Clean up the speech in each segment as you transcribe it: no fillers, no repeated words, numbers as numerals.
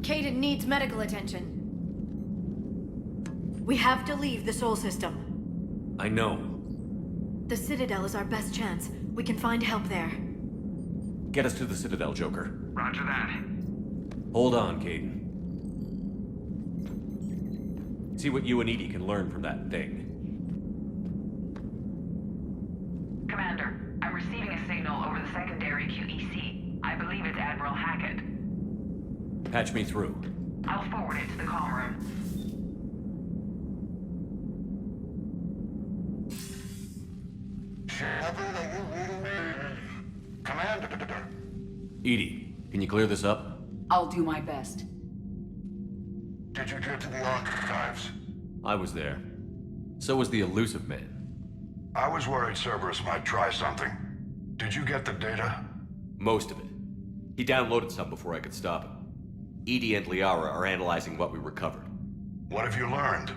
Kaiden needs medical attention. We have to leave the Sol system. I know. The Citadel is our best chance. We can find help there. Get us to the Citadel, Joker. Roger that. Hold on, Kaiden. See what you and Edie can learn from that thing. Commander, I'm receiving a signal over the secondary QEC. I believe it's Admiral Hackett. Patch me through. I'll forward it to the comm room. Shepard, are you reading me? Commander. Edie, can you clear this up? I'll do my best. Did you get to the archives? I was there. So was the elusive man. I was worried Cerberus might try something. Did you get the data? Most of it. He downloaded some before I could stop him. Edie and Liara are analyzing what we recovered. What have you learned?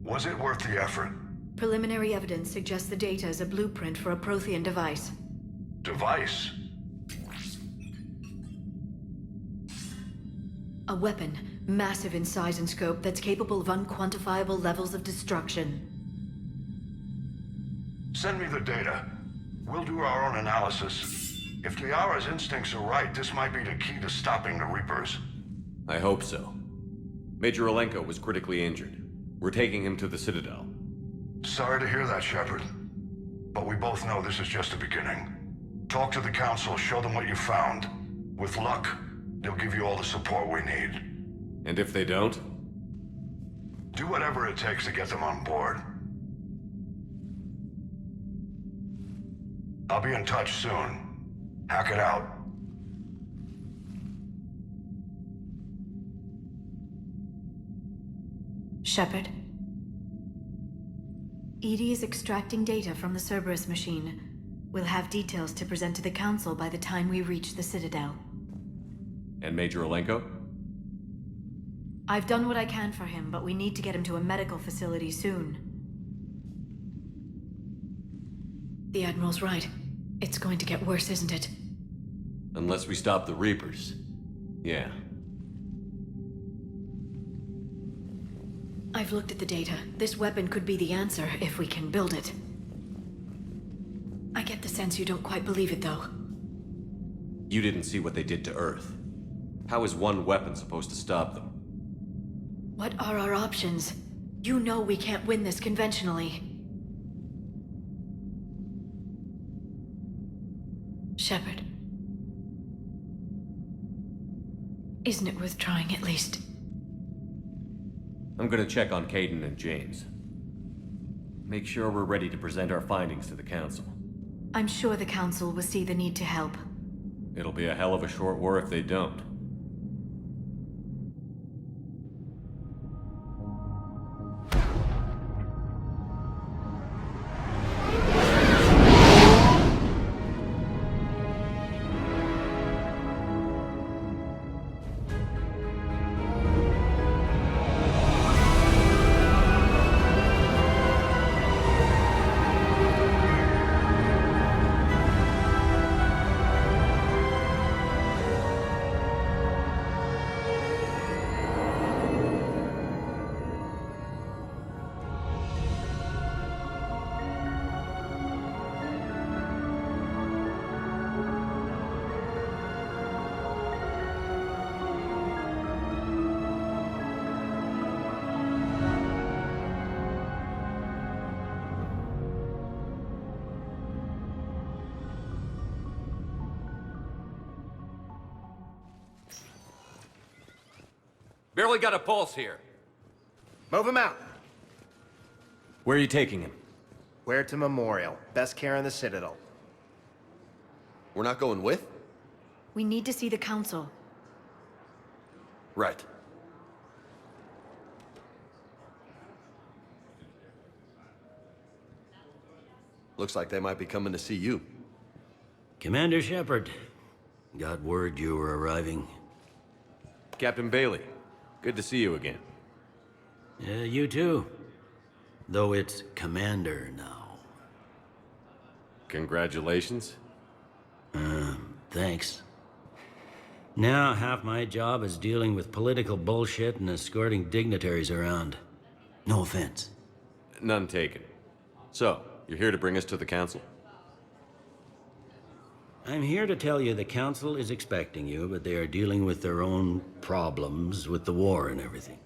Was it worth the effort? Preliminary evidence suggests the data is a blueprint for a Prothean device. Device? A weapon, massive in size and scope, that's capable of unquantifiable levels of destruction. Send me the data. We'll do our own analysis. If Liara's instincts are right, this might be the key to stopping the Reapers. I hope so. Major Alenko was critically injured. We're taking him to the Citadel. Sorry to hear that, Shepard. But we both know this is just the beginning. Talk to the Council, show them what you found. With luck, they'll give you all the support we need. And if they don't? Do whatever it takes to get them on board. I'll be in touch soon. Hack it out. Shepard. Edie is extracting data from the Cerberus machine. We'll have details to present to the Council by the time we reach the Citadel. And Major Alenko? I've done what I can for him, but we need to get him to a medical facility soon. The Admiral's right. It's going to get worse, isn't it? Unless we stop the Reapers. Yeah. I've looked at the data. This weapon could be the answer if we can build it. I get the sense you don't quite believe it, though. You didn't see what they did to Earth. How is one weapon supposed to stop them? What are our options? You know we can't win this conventionally. Shepard. Isn't it worth trying at least? I'm gonna check on Kaiden and James. Make sure we're ready to present our findings to the Council. I'm sure the Council will see the need to help. It'll be a hell of a short war if they don't. Barely got a pulse here. Move him out. Where are you taking him? Where to Memorial. Best care in the Citadel. We're not going with? We need to see the Council. Right. Looks like they might be coming to see you. Commander Shepard. Got word you were arriving. Captain Bailey, good to see you again. Yeah, you too. Though it's Commander now. Congratulations. Thanks. Now half my job is dealing with political bullshit and escorting dignitaries around. No offense. None taken. So, you're here to bring us to the council? I'm here to tell you the council is expecting you, but they are dealing with their own problems with the war and everything.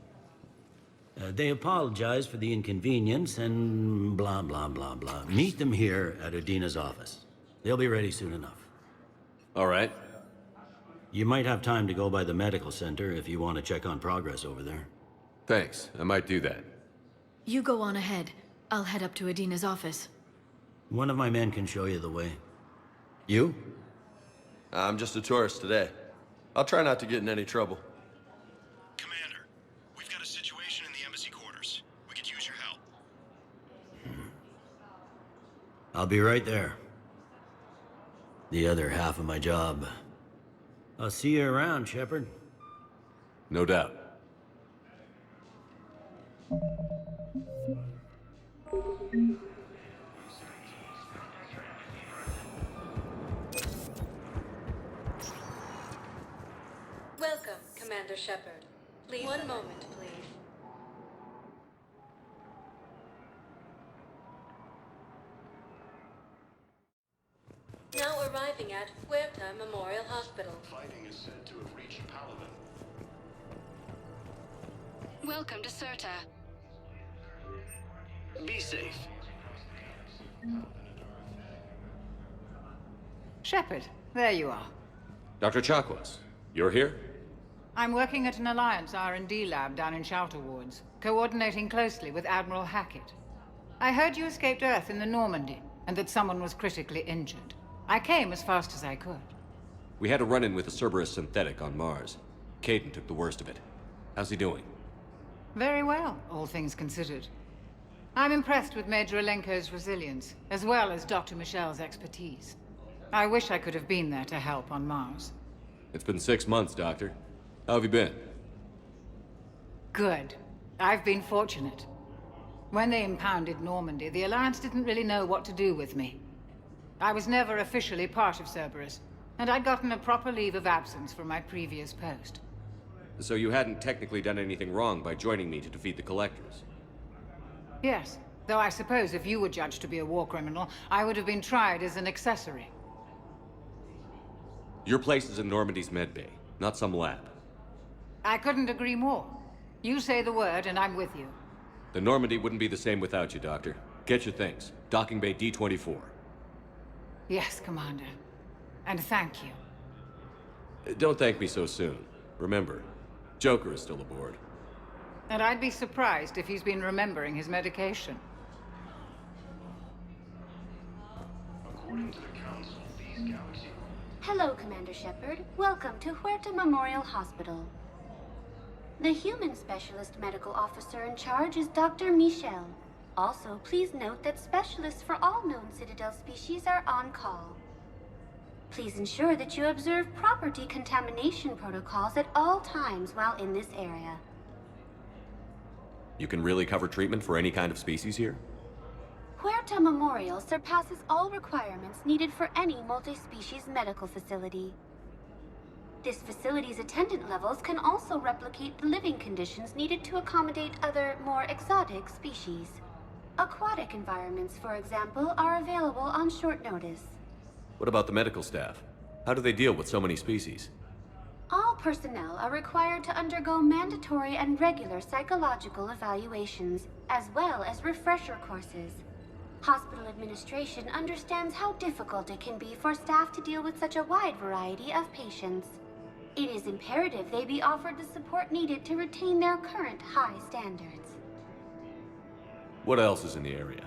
They apologize for the inconvenience and blah, blah, blah, blah. Meet them here at Udina's office. They'll be ready soon enough. All right. You might have time to go by the medical center if you want to check on progress over there. Thanks. I might do that. You go on ahead. I'll head up to Adina's office. One of my men can show you the way. You? I'm just a tourist today. I'll try not to get in any trouble. Commander, we've got a situation in the embassy quarters. We could use your help. I'll be right there. The other half of my job. I'll see you around, Shepard. No doubt. Welcome, Commander Shepard. Please. One moment, please. Now arriving at Huerta Memorial Hospital. Fighting is said to have reached Palaven. Welcome to Cirta. Be safe. Shepard, there you are. Dr. Chakwas, you're here? I'm working at an Alliance R&D lab down in Shelter Wards, coordinating closely with Admiral Hackett. I heard you escaped Earth in the Normandy, and that someone was critically injured. I came as fast as I could. We had a run-in with a Cerberus synthetic on Mars. Kaiden took the worst of it. How's he doing? Very well, all things considered. I'm impressed with Major Alenko's resilience, as well as Dr. Michel's expertise. I wish I could have been there to help on Mars. It's been 6 months, Doctor. How have you been? Good. I've been fortunate. When they impounded Normandy, the Alliance didn't really know what to do with me. I was never officially part of Cerberus, and I'd gotten a proper leave of absence from my previous post. So you hadn't technically done anything wrong by joining me to defeat the Collectors? Yes, though I suppose if you were judged to be a war criminal, I would have been tried as an accessory. Your place is in Normandy's medbay, not some lab. I couldn't agree more. You say the word, and I'm with you. The Normandy wouldn't be the same without you, Doctor. Get your things. Docking Bay D-24. Yes, Commander. And thank you. Don't thank me so soon. Remember, Joker is still aboard. And I'd be surprised if he's been remembering his medication. According to the Council, these galaxies... Hello, Commander Shepard. Welcome to Huerta Memorial Hospital. The human specialist medical officer in charge is Dr. Michel. Also, please note that specialists for all known Citadel species are on call. Please ensure that you observe proper decontamination protocols at all times while in this area. You can really cover treatment for any kind of species here? Huerta Memorial surpasses all requirements needed for any multi-species medical facility. This facility's attendant levels can also replicate the living conditions needed to accommodate other, more exotic species. Aquatic environments, for example, are available on short notice. What about the medical staff? How do they deal with so many species? All personnel are required to undergo mandatory and regular psychological evaluations, as well as refresher courses. Hospital administration understands how difficult it can be for staff to deal with such a wide variety of patients. It is imperative they be offered the support needed to retain their current high standards. What else is in the area?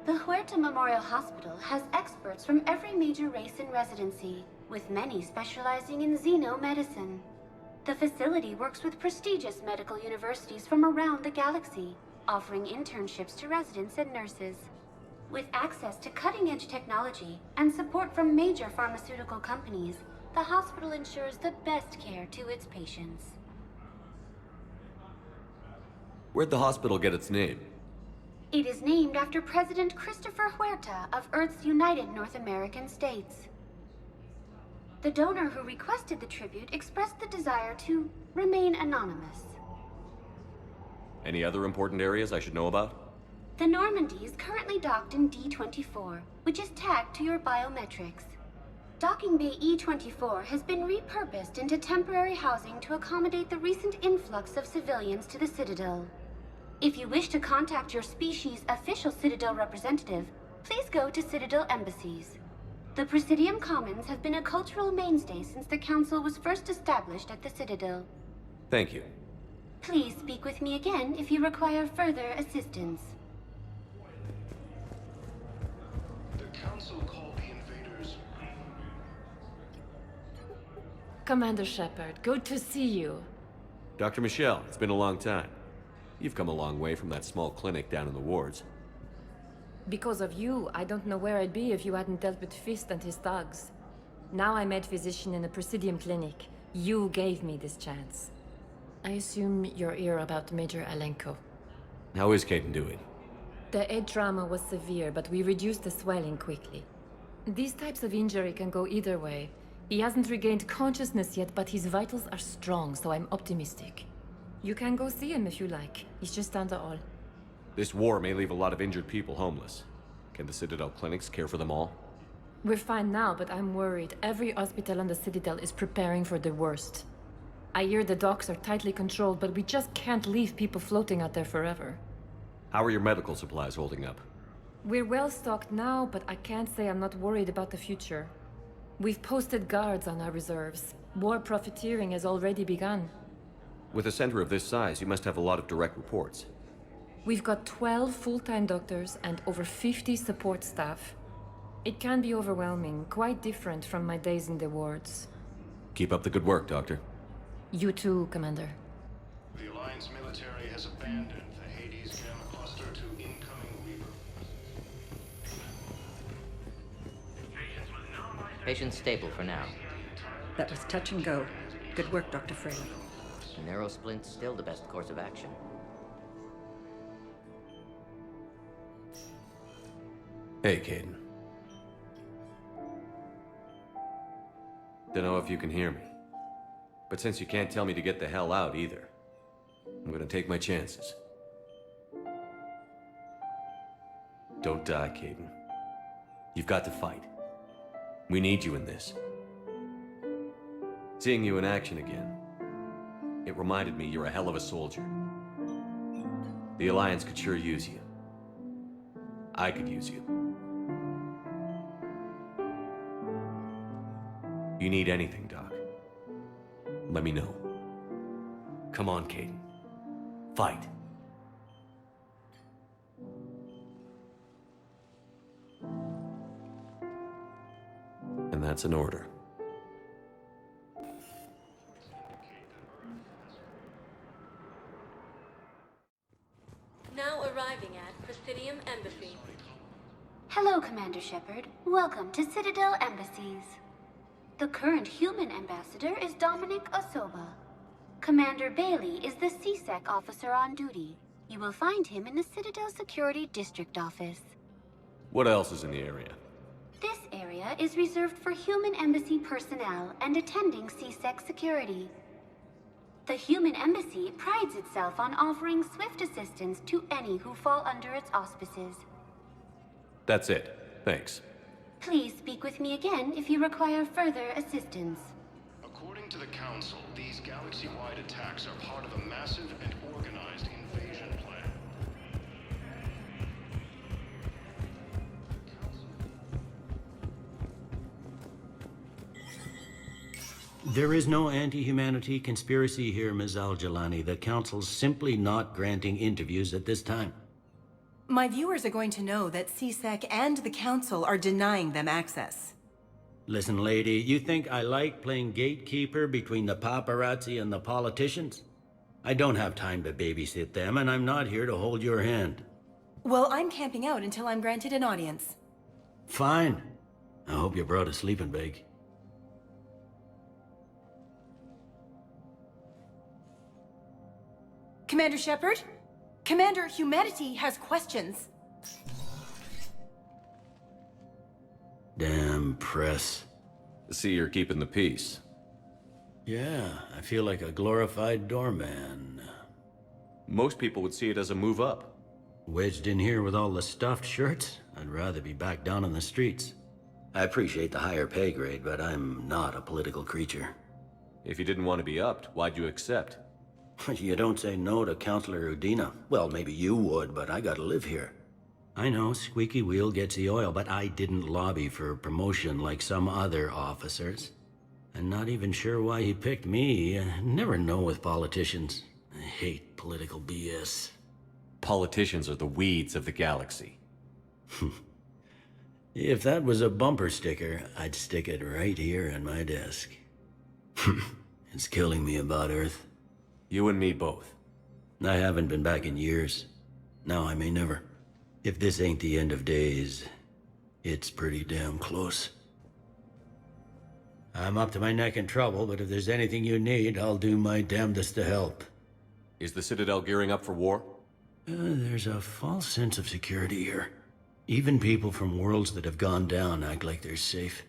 The Huerta Memorial Hospital has experts from every major race in residency, with many specializing in xenomedicine. The facility works with prestigious medical universities from around the galaxy, offering internships to residents and nurses. With access to cutting-edge technology and support from major pharmaceutical companies, the hospital ensures the best care to its patients. Where'd the hospital get its name? It is named after President Christopher Huerta of Earth's United North American States. The donor who requested the tribute expressed the desire to remain anonymous. Any other important areas I should know about? The Normandy is currently docked in D-24, which is tagged to your biometrics. Docking Bay E-24 has been repurposed into temporary housing to accommodate the recent influx of civilians to the Citadel. If you wish to contact your species' official Citadel representative, please go to Citadel embassies. The Presidium Commons have been a cultural mainstay since the Council was first established at the Citadel. Thank you. Please speak with me again if you require further assistance. The Council called the invaders. Commander Shepard, good to see you. Dr. Michelle, it's been a long time. You've come a long way from that small clinic down in the wards. Because of you, I don't know where I'd be if you hadn't dealt with Fist and his thugs. Now I'm head physician in a Presidium clinic. You gave me this chance. I assume you're here about Major Alenko. How is Kaiden doing? The head trauma was severe, but we reduced the swelling quickly. These types of injury can go either way. He hasn't regained consciousness yet, but his vitals are strong, so I'm optimistic. You can go see him if you like. He's just down the hall. This war may leave a lot of injured people homeless. Can the Citadel clinics care for them all? We're fine now, but I'm worried. Every hospital on the Citadel is preparing for the worst. I hear the docks are tightly controlled, but we just can't leave people floating out there forever. How are your medical supplies holding up? We're well stocked now, but I can't say I'm not worried about the future. We've posted guards on our reserves. War profiteering has already begun. With a center of this size, you must have a lot of direct reports. We've got 12 full-time doctors and over 50 support staff. It can be overwhelming, quite different from my days in the wards. Keep up the good work, Doctor. You too, Commander. The Alliance military has abandoned the Hades Gamma cluster to incoming Reaper. Patient's stable for now. That was touch and go. Good work, Dr. Fraley. Narrow splint's still the best course of action. Hey, Kaiden. Dunno if you can hear me. But since you can't tell me to get the hell out either, I'm gonna take my chances. Don't die, Kaiden. You've got to fight. We need you in this. Seeing you in action again, it reminded me you're a hell of a soldier. The Alliance could sure use you. I could use you. You need anything, Doc, let me know. Come on, Kaiden. Fight. And that's an order. Now arriving at Presidium Embassy. Hello, Commander Shepard. Welcome to Citadel Embassies. The current human ambassador is Dominic Osoba. Commander Bailey is the CSEC officer on duty. You will find him in the Citadel Security District Office. What else is in the area? This area is reserved for human embassy personnel and attending CSEC security. The human embassy prides itself on offering swift assistance to any who fall under its auspices. That's it. Thanks. Please speak with me again if you require further assistance. According to the Council, these galaxy-wide attacks are part of a massive and organized invasion plan. There is no anti-humanity conspiracy here, Ms. Al-Jalani. The Council's simply not granting interviews at this time. My viewers are going to know that CSEC and the Council are denying them access. Listen, lady, you think I like playing gatekeeper between the paparazzi and the politicians? I don't have time to babysit them, and I'm not here to hold your hand. Well, I'm camping out until I'm granted an audience. Fine. I hope you brought a sleeping bag. Commander Shepard? Commander, humanity has questions. Damn press. See, you're keeping the peace. Yeah, I feel like a glorified doorman. Most people would see it as a move up. Wedged in here with all the stuffed shirts? I'd rather be back down in the streets. I appreciate the higher pay grade, but I'm not a political creature. If you didn't want to be upped, why'd you accept? You don't say no to Counselor Udina. Well, maybe you would, but I gotta live here. I know, squeaky wheel gets the oil, but I didn't lobby for promotion like some other officers. I'm not even sure why he picked me. I never know with politicians. I hate political BS. Politicians are the weeds of the galaxy. If that was a bumper sticker, I'd stick it right here on my desk. It's killing me about Earth. You and me both. I haven't been back in years. Now I may never. If this ain't the end of days, it's pretty damn close. I'm up to my neck in trouble, but if there's anything you need, I'll do my damnedest to help. Is the Citadel gearing up for war? There's a false sense of security here. Even people from worlds that have gone down act like they're safe.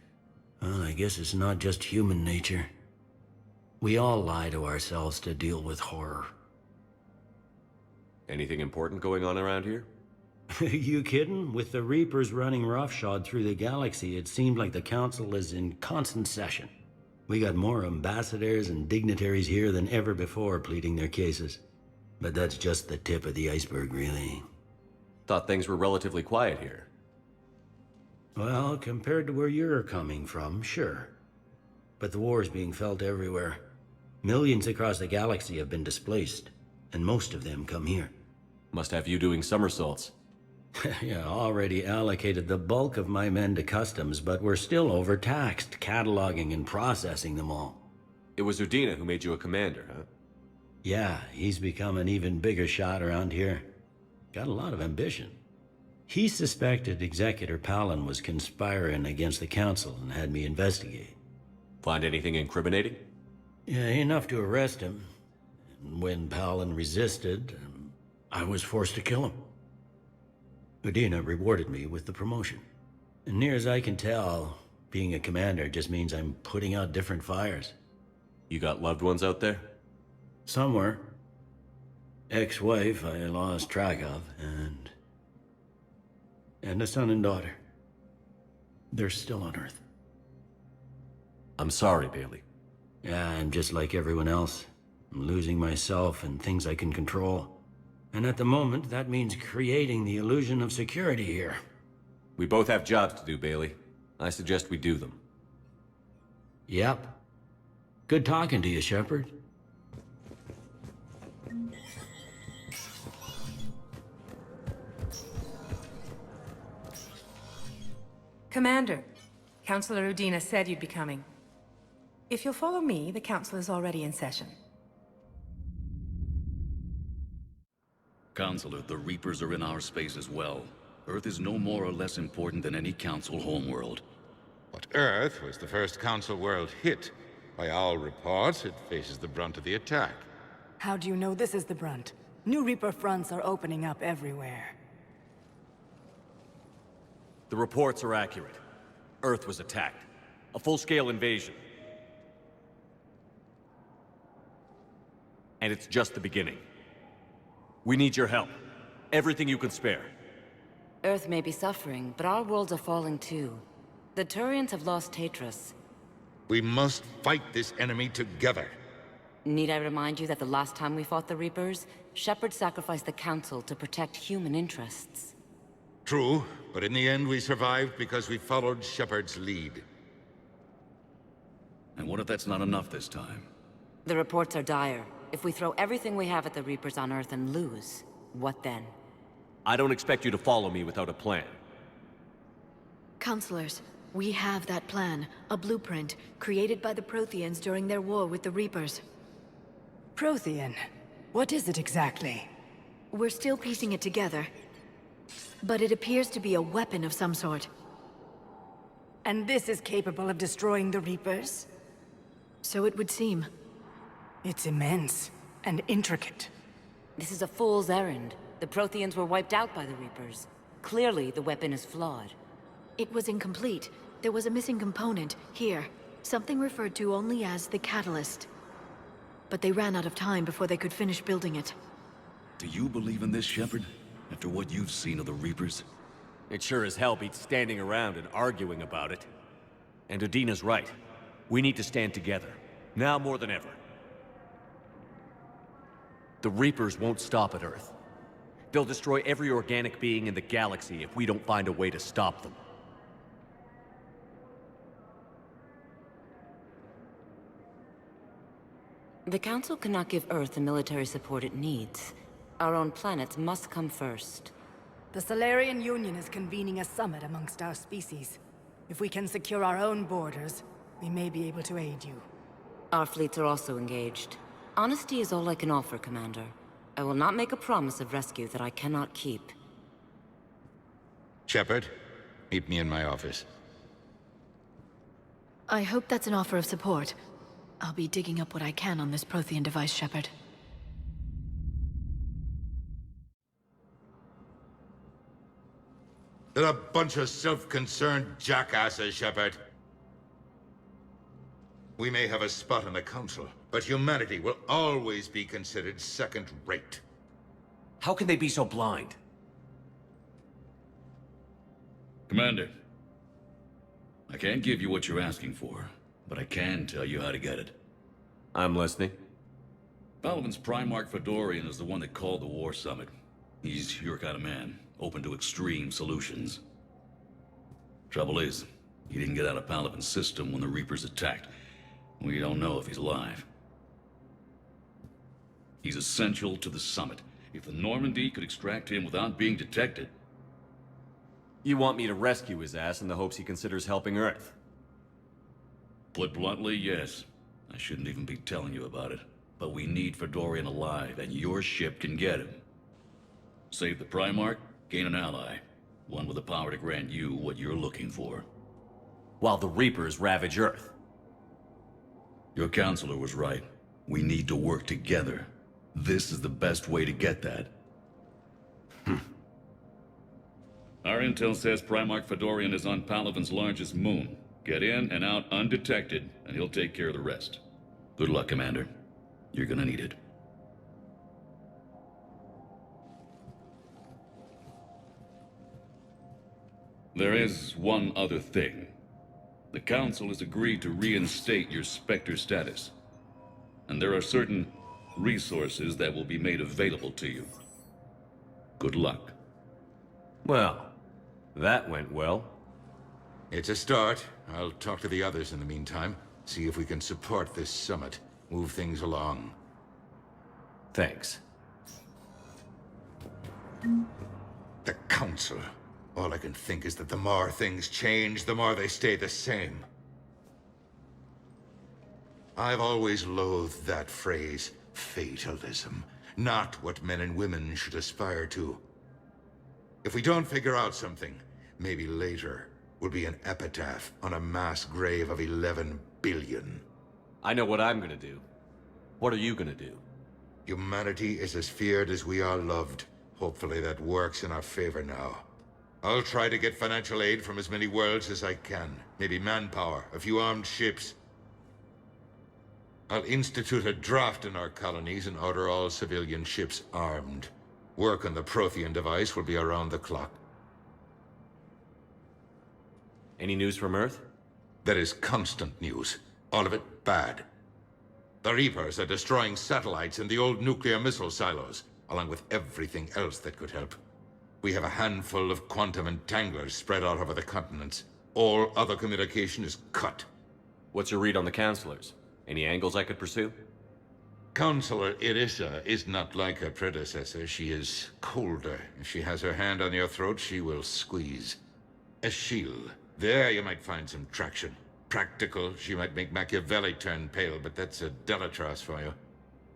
Well, I guess it's not just human nature. We all lie to ourselves to deal with horror. Anything important going on around here? You kidding? With the Reapers running roughshod through the galaxy, it seemed like the Council is in constant session. We got more ambassadors and dignitaries here than ever before pleading their cases. But that's just the tip of the iceberg, really. Thought things were relatively quiet here. Well, compared to where you're coming from, sure. But the war's being felt everywhere. Millions across the galaxy have been displaced, and most of them come here. Must have you doing somersaults. Yeah, already allocated the bulk of my men to customs, but we're still overtaxed, cataloging and processing them all. It was Udina who made you a commander, huh? Yeah, he's become an even bigger shot around here. Got a lot of ambition. He suspected Executor Palaven was conspiring against the Council and had me investigate. Find anything incriminating? Yeah, enough to arrest him. And when Palaven resisted, I was forced to kill him. Udina rewarded me with the promotion. And near as I can tell, being a commander just means I'm putting out different fires. You got loved ones out there? Somewhere. Ex-wife I lost track of, and a son and daughter. They're still on Earth. I'm sorry, Bailey. Yeah, I'm just like everyone else. I'm losing myself and things I can control. And at the moment, that means creating the illusion of security here. We both have jobs to do, Bailey. I suggest we do them. Yep. Good talking to you, Shepard. Commander, Counselor Udina said you'd be coming. If you'll follow me, the Council is already in session. Counselor, the Reapers are in our space as well. Earth is no more or less important than any Council homeworld. But Earth was the first Council world hit. By all reports, it faces the brunt of the attack. How do you know this is the brunt? New Reaper fronts are opening up everywhere. The reports are accurate. Earth was attacked. A full-scale invasion. And it's just the beginning. We need your help. Everything you can spare. Earth may be suffering, but our worlds are falling too. The Turians have lost Tatris. We must fight this enemy together. Need I remind you that the last time we fought the Reapers, Shepard sacrificed the Council to protect human interests? True, but in the end we survived because we followed Shepard's lead. And what if that's not enough this time? The reports are dire. If we throw everything we have at the Reapers on Earth and lose, what then? I don't expect you to follow me without a plan. Counselors, we have that plan. A blueprint, created by the Protheans during their war with the Reapers. Prothean? What is it exactly? We're still piecing it together. But it appears to be a weapon of some sort. And this is capable of destroying the Reapers? So it would seem. It's immense and intricate. This is a fool's errand. The Protheans were wiped out by the Reapers. Clearly, the weapon is flawed. It was incomplete. There was a missing component, here. Something referred to only as the Catalyst. But they ran out of time before they could finish building it. Do you believe in this, Shepard? After what you've seen of the Reapers? It sure as hell beats standing around and arguing about it. And Udina's right. We need to stand together. Now more than ever. The Reapers won't stop at Earth. They'll destroy every organic being in the galaxy if we don't find a way to stop them. The Council cannot give Earth the military support it needs. Our own planets must come first. The Solarian Union is convening a summit amongst our species. If we can secure our own borders, we may be able to aid you. Our fleets are also engaged. Honesty is all I can offer, Commander. I will not make a promise of rescue that I cannot keep. Shepard, meet me in my office. I hope that's an offer of support. I'll be digging up what I can on this Prothean device, Shepard. They're a bunch of self-concerned jackasses, Shepard. We may have a spot in the Council, but humanity will always be considered second-rate. How can they be so blind? Commander, I can't give you what you're asking for, but I can tell you how to get it. I'm listening. Palaven's Primarch Fedorian is the one that called the War Summit. He's your kind of man, open to extreme solutions. Trouble is, he didn't get out of Palaven's system when the Reapers attacked. We don't know if he's alive. He's essential to the summit. If the Normandy could extract him without being detected... You want me to rescue his ass in the hopes he considers helping Earth? Put bluntly, yes. I shouldn't even be telling you about it. But we need Fedorian alive, and your ship can get him. Save the Primarch, gain an ally. One with the power to grant you what you're looking for. While the Reapers ravage Earth. Your counselor was right. We need to work together. This is the best way to get that. Our intel says Primarch Fedorian is on Palaven's largest moon. Get in and out undetected, and he'll take care of the rest. Good luck, Commander. You're gonna need it. There is one other thing. The Council has agreed to reinstate your Spectre status. And there are certain resources that will be made available to you. Good luck. Well, that went well. It's a start. I'll talk to the others in the meantime. See if we can support this summit. Move things along. Thanks. The Council. All I can think is that the more things change, the more they stay the same. I've always loathed that phrase, fatalism. Not what men and women should aspire to. If we don't figure out something, maybe later will be an epitaph on a mass grave of 11 billion. I know what I'm gonna do. What are you gonna do? Humanity is as feared as we are loved. Hopefully that works in our favor now. I'll try to get financial aid from as many worlds as I can. Maybe manpower, a few armed ships. I'll institute a draft in our colonies and order all civilian ships armed. Work on the Prothean device will be around the clock. Any news from Earth? There is constant news. All of it bad. The Reapers are destroying satellites in the old nuclear missile silos, along with everything else that could help. We have a handful of quantum entanglers spread out over the continents. All other communication is cut. What's your read on the counselors? Any angles I could pursue? Counselor Irissa is not like her predecessor. She is colder. If she has her hand on your throat, she will squeeze. Eschil. There you might find some traction. Practical, she might make Machiavelli turn pale, but that's a Delatras for you.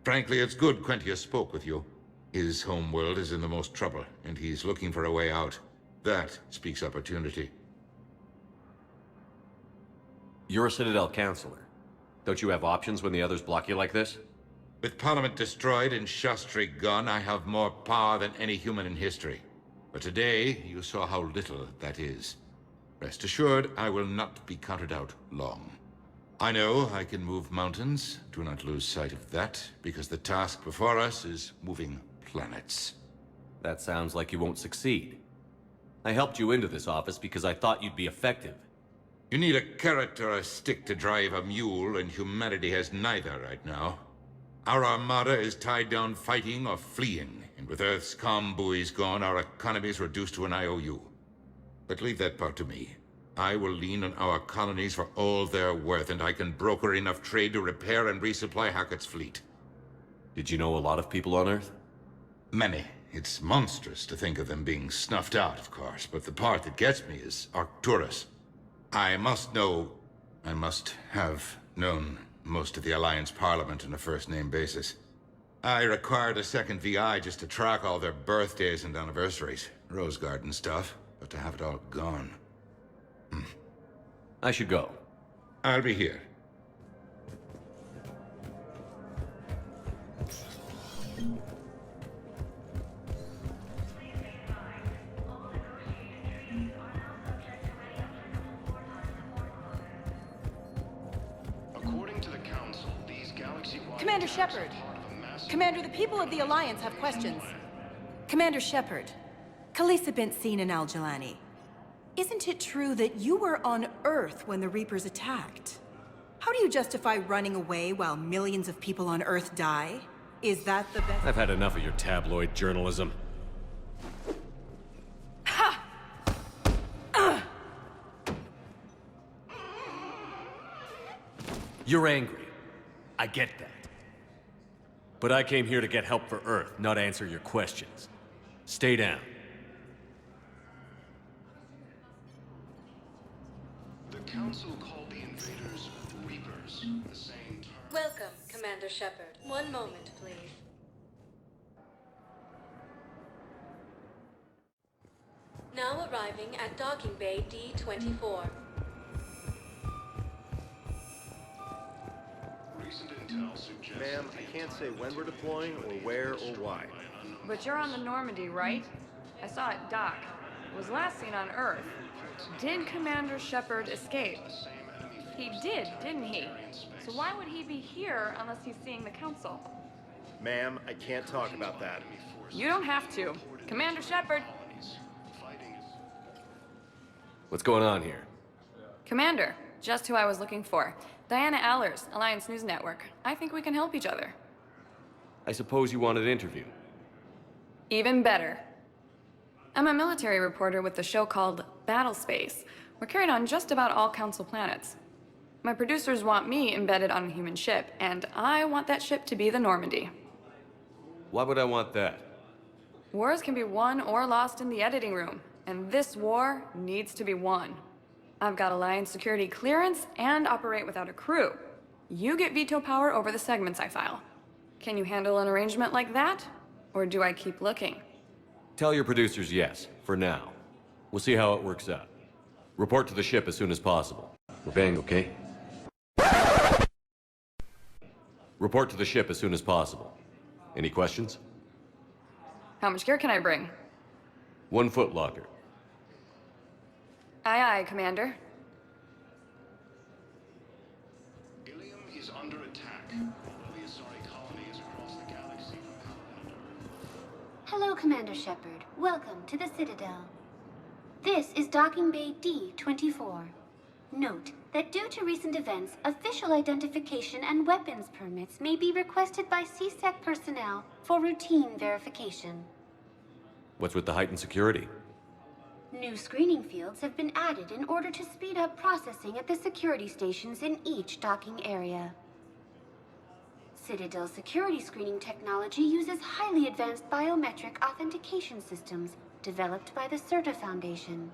Frankly, it's good Quentius spoke with you. His homeworld is in the most trouble, and he's looking for a way out. That speaks opportunity. You're a Citadel counselor. Don't you have options when the others block you like this? With Parliament destroyed and Shastri gone, I have more power than any human in history. But today, you saw how little that is. Rest assured, I will not be counted out long. I know I can move mountains. Do not lose sight of that, because the task before us is moving planets. That sounds like you won't succeed. I helped you into this office because I thought you'd be effective. You need a carrot or a stick to drive a mule, and humanity has neither right now. Our armada is tied down fighting or fleeing, and with Earth's comm buoys gone, our economy's reduced to an IOU. But leave that part to me. I will lean on our colonies for all they're worth, and I can broker enough trade to repair and resupply Hackett's fleet. Did you know a lot of people on Earth? Many. It's monstrous to think of them being snuffed out, of course, but the part that gets me is Arcturus. I must have known most of the Alliance Parliament on a first-name basis. I required a second VI just to track all their birthdays and anniversaries. Rose Garden stuff, but to have it all gone. I should go. I'll be here. According to the Council, these galaxy-wide Commander attacks Shepard. are part of a massive... Commander, the people of the Alliance have questions. Commander Shepard, Khaleesa bint Sin and Al-Jalani. Isn't it true that you were on Earth when the Reapers attacked? How do you justify running away while millions of people on Earth die? Is that the best— I've had enough of your tabloid journalism. Ha! You're angry. I get that. But I came here to get help for Earth, not answer your questions. Stay down. The Council called the invaders Reapers, the same term... Welcome, Commander Shepard. One moment, please. Now arriving at Docking Bay D-24. Recent intel suggests... Ma'am, I can't say when we're deploying or where or why. But you're on the Normandy, right? I saw it dock. It was last seen on Earth. Did Commander Shepard escape? He did, didn't he? So why would he be here unless he's seeing the Council? Ma'am, I can't talk about that. You don't have to. Commander Shepard! What's going on here? Commander, just who I was looking for. Diana Allers, Alliance News Network. I think we can help each other. I suppose you want an interview. Even better. I'm a military reporter with the show called Battle Space. We're carried on just about all Council planets. My producers want me embedded on a human ship, and I want that ship to be the Normandy. Why would I want that? Wars can be won or lost in the editing room, and this war needs to be won. I've got Alliance security clearance and operate without a crew. You get veto power over the segments I file. Can you handle an arrangement like that? Or do I keep looking? Tell your producers yes, for now. We'll see how it works out. Report to the ship as soon as possible. Bang, okay? Report to the ship as soon as possible. Any questions? How much gear can I bring? 1 foot locker. Aye, aye, Commander. Ilium is under attack, although the Asari colony is across the galaxy from Palaven and Earth. Hello, Commander Shepard. Welcome to the Citadel. This is Docking Bay D-24. Note that due to recent events, official identification and weapons permits may be requested by CSEC personnel for routine verification. What's with the heightened security? New screening fields have been added in order to speed up processing at the security stations in each docking area. Citadel security screening technology uses highly advanced biometric authentication systems developed by the CERTA Foundation.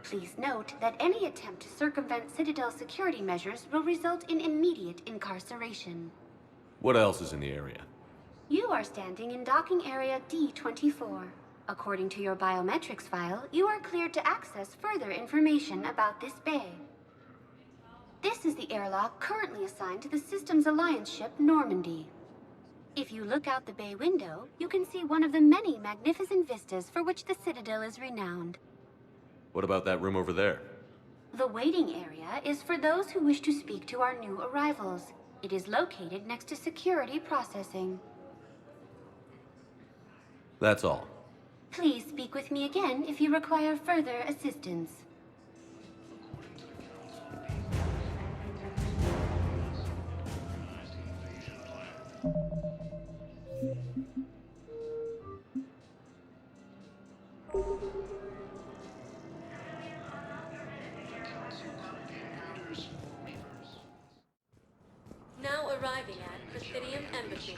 Please note that any attempt to circumvent Citadel security measures will result in immediate incarceration. What else is in the area? You are standing in docking area D-24. According to your biometrics file, you are cleared to access further information about this bay. This is the airlock currently assigned to the Systems Alliance ship Normandy. If you look out the bay window, you can see one of the many magnificent vistas for which the Citadel is renowned. What about that room over there? The waiting area is for those who wish to speak to our new arrivals. It is located next to security processing. That's all. Please speak with me again if you require further assistance. Now arriving at Presidium Embassy.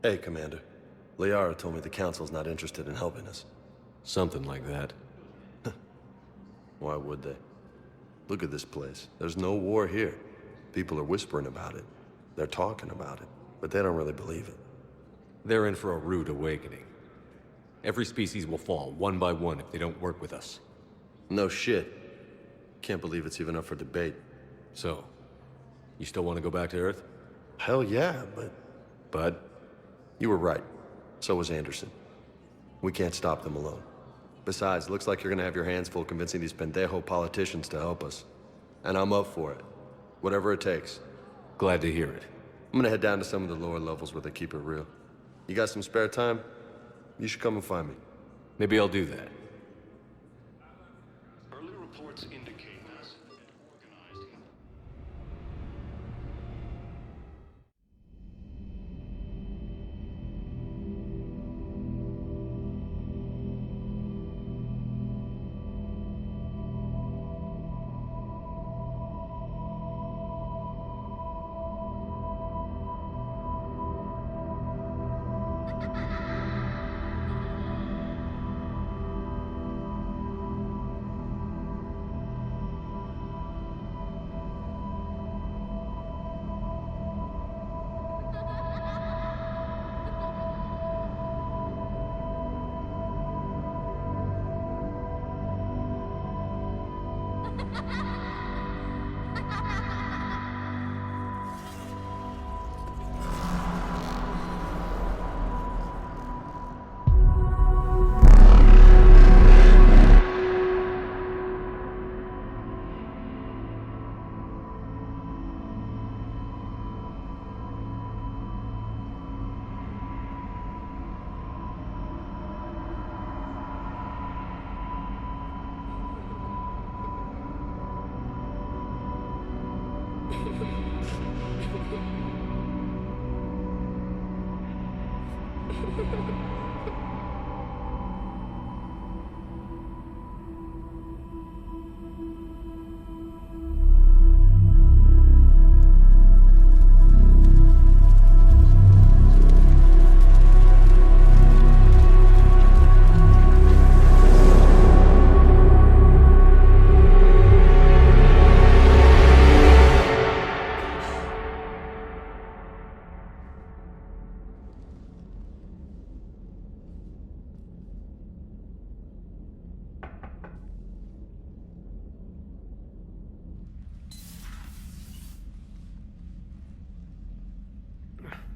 Hey, Commander. Liara told me the Council's not interested in helping us. Something like that. Why would they? Look at this place. There's no war here. People are whispering about it. They're talking about it, but they don't really believe it. They're in for a rude awakening. Every species will fall, one by one, if they don't work with us. No shit. Can't believe it's even up for debate. So, you still want to go back to Earth? Hell yeah, but... Bud? You were right. So was Anderson. We can't stop them alone. Besides, looks like you're gonna have your hands full convincing these pendejo politicians to help us. And I'm up for it. Whatever it takes. Glad to hear it. I'm gonna head down to some of the lower levels where they keep it real. You got some spare time? You should come and find me. Maybe I'll do that. Early reports indicate massive organized.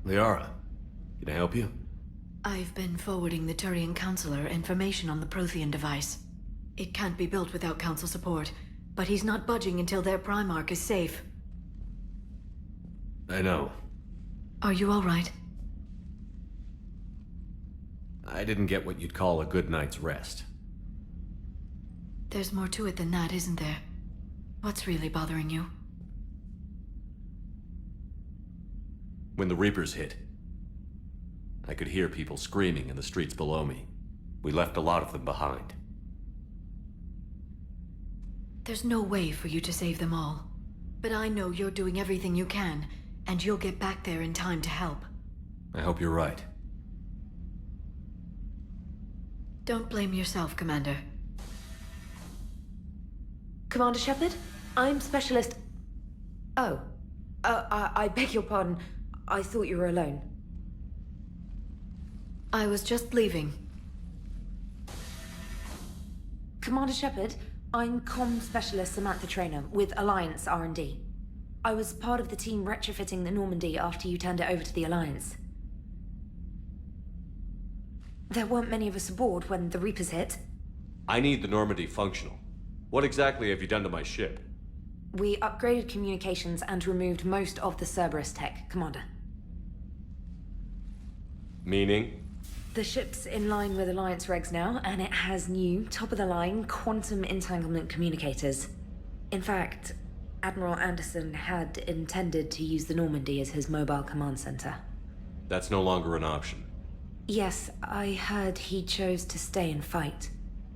Liara, can I help you? I've been forwarding the Turian Counselor information on the Prothean device. It can't be built without Council support, but he's not budging until their Primarch is safe. I know. Are you all right? I didn't get what you'd call a good night's rest. There's more to it than that, isn't there? What's really bothering you? When the Reapers hit, I could hear people screaming in the streets below me. We left a lot of them behind. There's no way for you to save them all. But I know you're doing everything you can, and you'll get back there in time to help. I hope you're right. Don't blame yourself, Commander. Commander Shepard? I'm Specialist... Oh. I beg your pardon. I thought you were alone. I was just leaving. Commander Shepard, I'm Comm Specialist Samantha Traynor with Alliance R&D. I was part of the team retrofitting the Normandy after you turned it over to the Alliance. There weren't many of us aboard when the Reapers hit. I need the Normandy functional. What exactly have you done to my ship? We upgraded communications and removed most of the Cerberus tech, Commander. Meaning? The ship's in line with Alliance regs now, and it has new, top-of-the-line, quantum entanglement communicators. In fact, Admiral Anderson had intended to use the Normandy as his mobile command center. That's no longer an option. Yes, I heard he chose to stay and fight.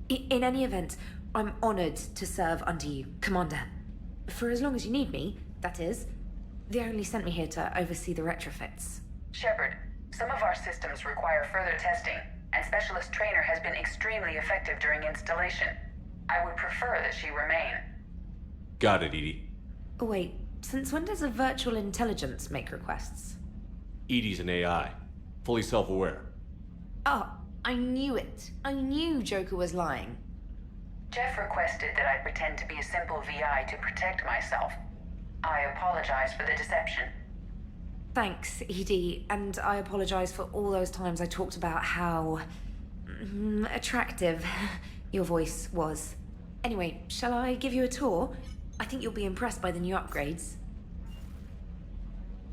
In any event, I'm honored to serve under you, Commander. For as long as you need me, that is. They only sent me here to oversee the retrofits. Shepard, some of our systems require further testing, and Specialist Trainer has been extremely effective during installation. I would prefer that she remain. Got it, Edie. Oh, wait, since when does a virtual intelligence make requests? Edie's an AI. Fully self-aware. Oh, I knew it. I knew Joker was lying. Jeff requested that I pretend to be a simple VI to protect myself. I apologize for the deception. Thanks, Edie, and I apologize for all those times I talked about how... attractive your voice was. Anyway, shall I give you a tour? I think you'll be impressed by the new upgrades.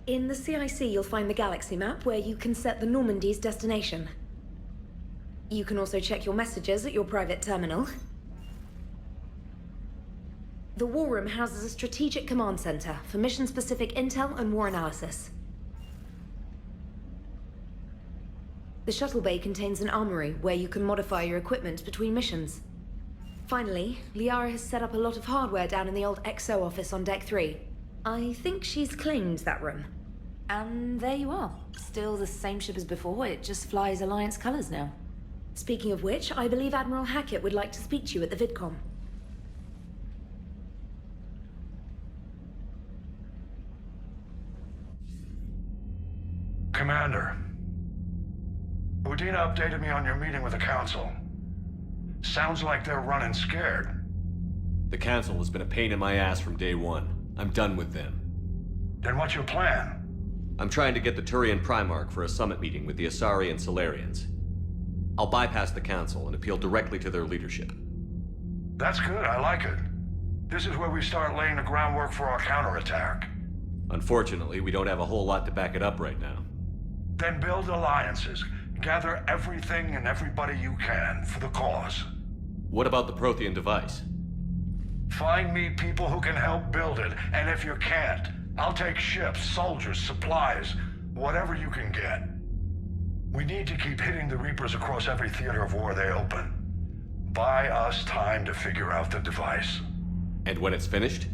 In the CIC, you'll find the galaxy map where you can set the Normandy's destination. You can also check your messages at your private terminal. The War Room houses a strategic command center for mission-specific intel and war analysis. The shuttle bay contains an armory where you can modify your equipment between missions. Finally, Liara has set up a lot of hardware down in the old XO office on Deck 3. I think she's claimed that room. And there you are. Still the same ship as before, it just flies Alliance colors now. Speaking of which, I believe Admiral Hackett would like to speak to you at the VidCom. Commander, Udina updated me on your meeting with the Council. Sounds like they're running scared. The Council has been a pain in my ass from day one. I'm done with them. Then what's your plan? I'm trying to get the Turian Primarch for a summit meeting with the Asari and Solarians. I'll bypass the Council and appeal directly to their leadership. That's good, I like it. This is where we start laying the groundwork for our counterattack. Unfortunately, we don't have a whole lot to back it up right now. Then build alliances. Gather everything and everybody you can for the cause. What about the Prothean device? Find me people who can help build it, and if you can't, I'll take ships, soldiers, supplies, whatever you can get. We need to keep hitting the Reapers across every theater of war they open. Buy us time to figure out the device. And when it's finished?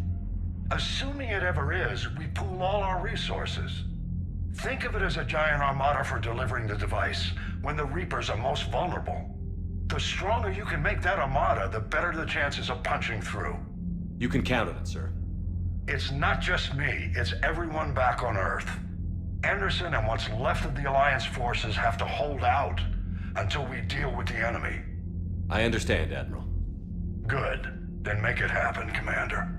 Assuming it ever is, we pool all our resources. Think of it as a giant armada for delivering the device when the Reapers are most vulnerable. The stronger you can make that armada, the better the chances of punching through. You can count on it, sir. It's not just me, it's everyone back on Earth. Anderson and what's left of the Alliance forces have to hold out until we deal with the enemy. I understand, Admiral. Good. Then make it happen, Commander.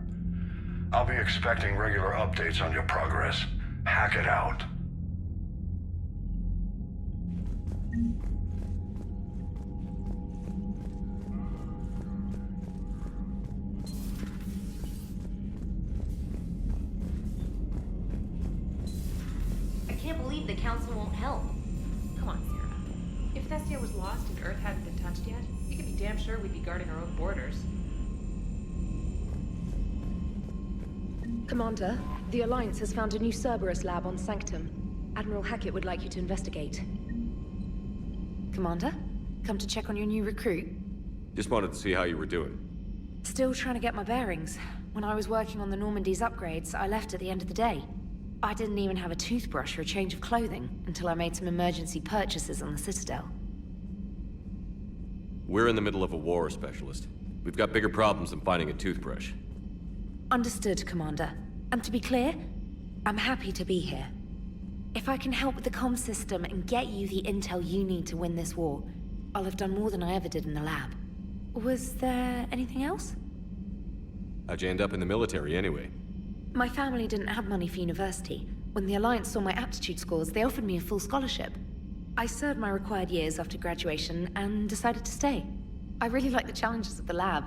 I'll be expecting regular updates on your progress. Hack it out. I can't believe the Council won't help. Come on, Sarah. If Thessia was lost and Earth hadn't been touched yet, you can be damn sure we'd be guarding our own borders. Commander, the Alliance has found a new Cerberus lab on Sanctum. Admiral Hackett would like you to investigate. Commander, come to check on your new recruit? Just wanted to see how you were doing. Still trying to get my bearings. When I was working on the Normandy's upgrades, I left at the end of the day. I didn't even have a toothbrush or a change of clothing until I made some emergency purchases on the Citadel. We're in the middle of a war, Specialist. We've got bigger problems than finding a toothbrush. Understood, Commander. And to be clear, I'm happy to be here. If I can help with the comm system and get you the intel you need to win this war, I'll have done more than I ever did in the lab. Was there anything else? How'd you end up in the military, anyway? My family didn't have money for university. When the Alliance saw my aptitude scores, they offered me a full scholarship. I served my required years after graduation and decided to stay. I really like the challenges of the lab.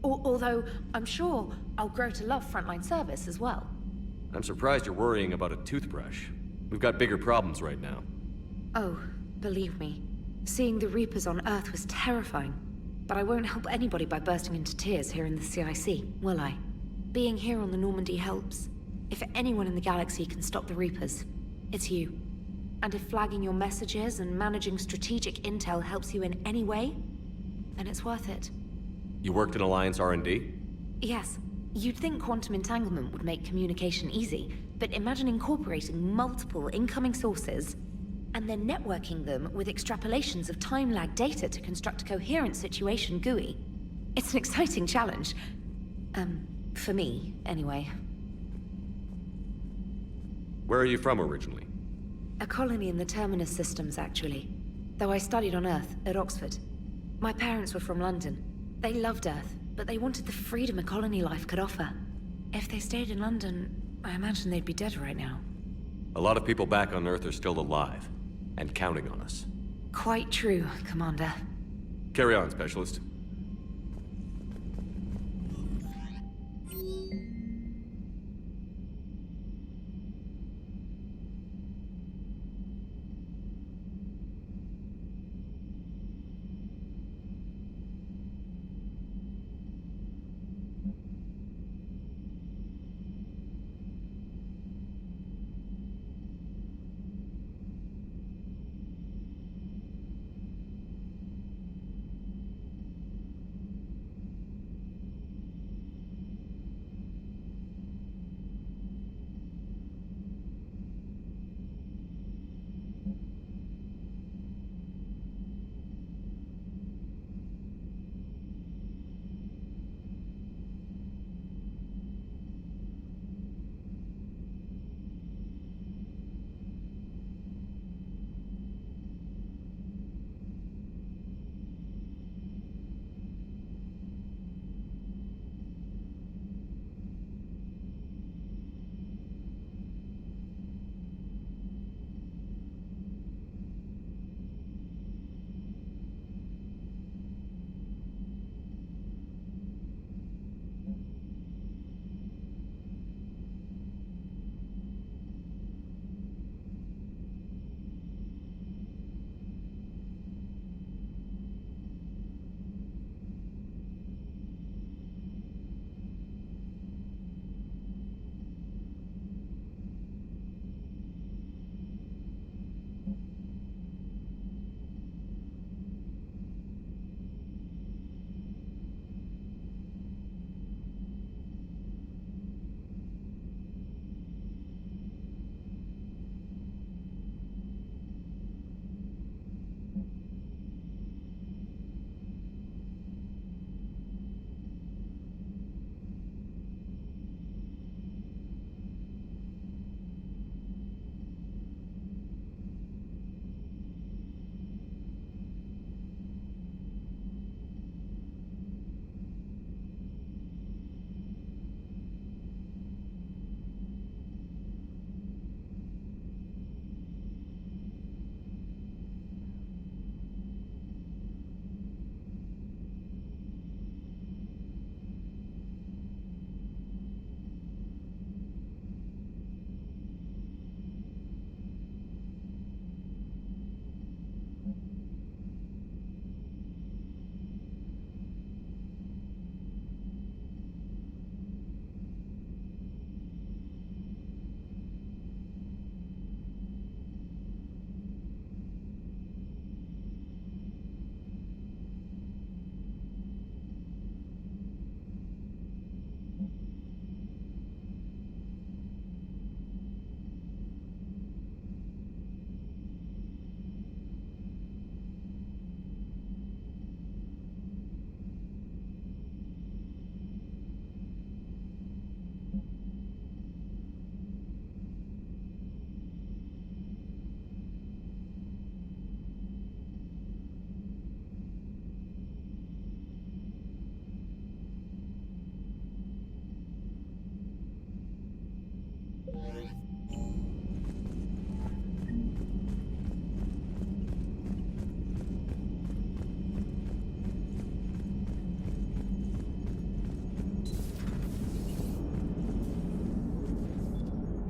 Although, I'm sure I'll grow to love frontline service as well. I'm surprised you're worrying about a toothbrush. We've got bigger problems right now. Oh, believe me, seeing the Reapers on Earth was terrifying. But I won't help anybody by bursting into tears here in the CIC, will I? Being here on the Normandy helps. If anyone in the galaxy can stop the Reapers, it's you. And if flagging your messages and managing strategic intel helps you in any way, then it's worth it. You worked in Alliance R&D? Yes. You'd think quantum entanglement would make communication easy, but imagine incorporating multiple incoming sources and then networking them with extrapolations of time-lag data to construct a coherent situation GUI. It's an exciting challenge. For me, anyway. Where are you from originally? A colony in the Terminus systems, actually. Though I studied on Earth, at Oxford. My parents were from London. They loved Earth, but they wanted the freedom a colony life could offer. If they stayed in London, I imagine they'd be dead right now. A lot of people back on Earth are still alive, and counting on us. Quite true, Commander. Carry on, Specialist.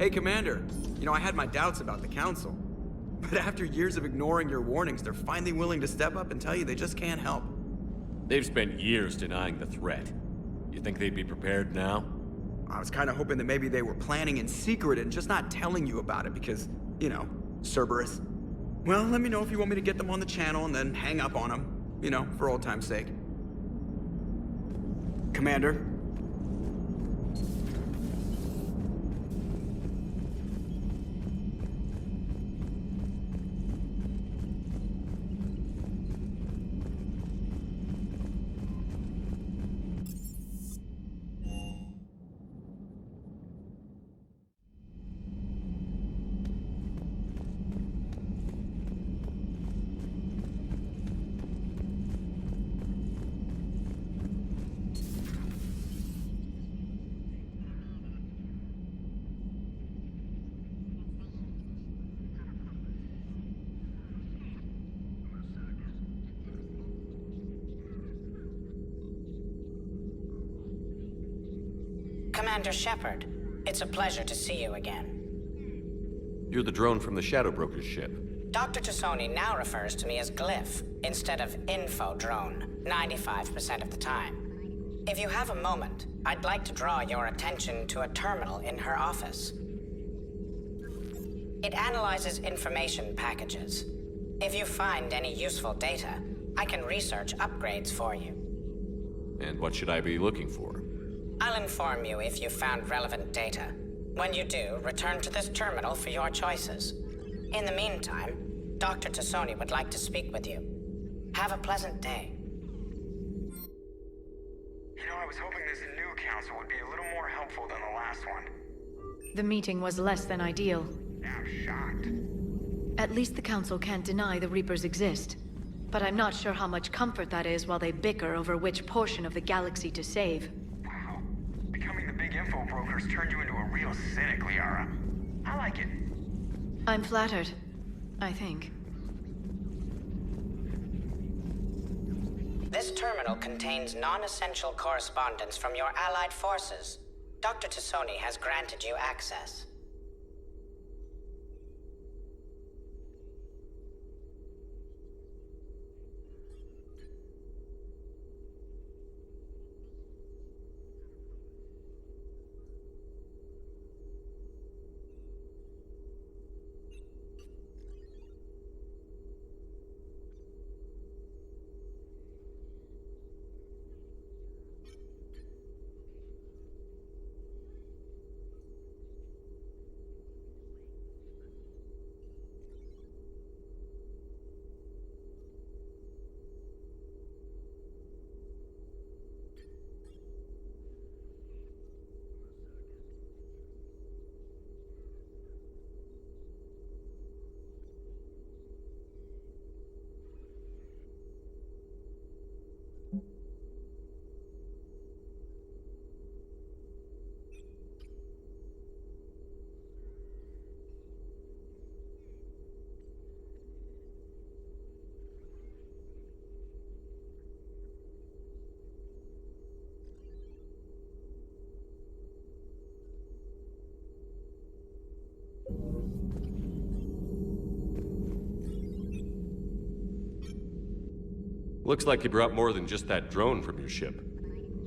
Hey, Commander. You know, I had my doubts about the Council. But after years of ignoring your warnings, they're finally willing to step up and tell you they just can't help. They've spent years denying the threat. You think they'd be prepared now? I was kind of hoping that maybe they were planning in secret and just not telling you about it because, you know, Cerberus. Well, let me know if you want me to get them on the channel and then hang up on them. You know, for old time's sake. Commander? Commander Shepard, it's a pleasure to see you again. You're the drone from the Shadow Broker's ship. Dr. Tassoni now refers to me as Glyph instead of Info Drone, 95% of the time. If you have a moment, I'd like to draw your attention to a terminal in her office. It analyzes information packages. If you find any useful data, I can research upgrades for you. And what should I be looking for? I'll inform you if you found relevant data. When you do, return to this terminal for your choices. In the meantime, Dr. Tassoni would like to speak with you. Have a pleasant day. You know, I was hoping this new council would be a little more helpful than the last one. The meeting was less than ideal. I'm shocked. At least the Council can't deny the Reapers exist. But I'm not sure how much comfort that is while they bicker over which portion of the galaxy to save. Wow. Becoming the big info brokers turned you into a real cynic, Liara. I like it. I'm flattered. I think. This terminal contains non-essential correspondence from your allied forces. Dr. Tassoni has granted you access. Looks like you brought more than just that drone from your ship.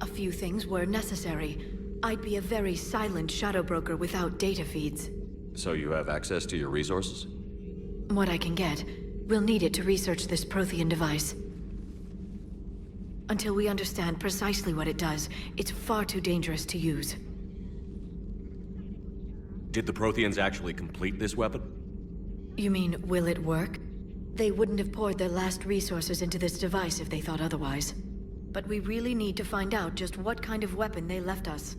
A few things were necessary. I'd be a very silent shadow broker without data feeds. So you have access to your resources? What I can get. We'll need it to research this Prothean device. Until we understand precisely what it does, it's far too dangerous to use. Did the Protheans actually complete this weapon? You mean, will it work? They wouldn't have poured their last resources into this device if they thought otherwise. But we really need to find out just what kind of weapon they left us.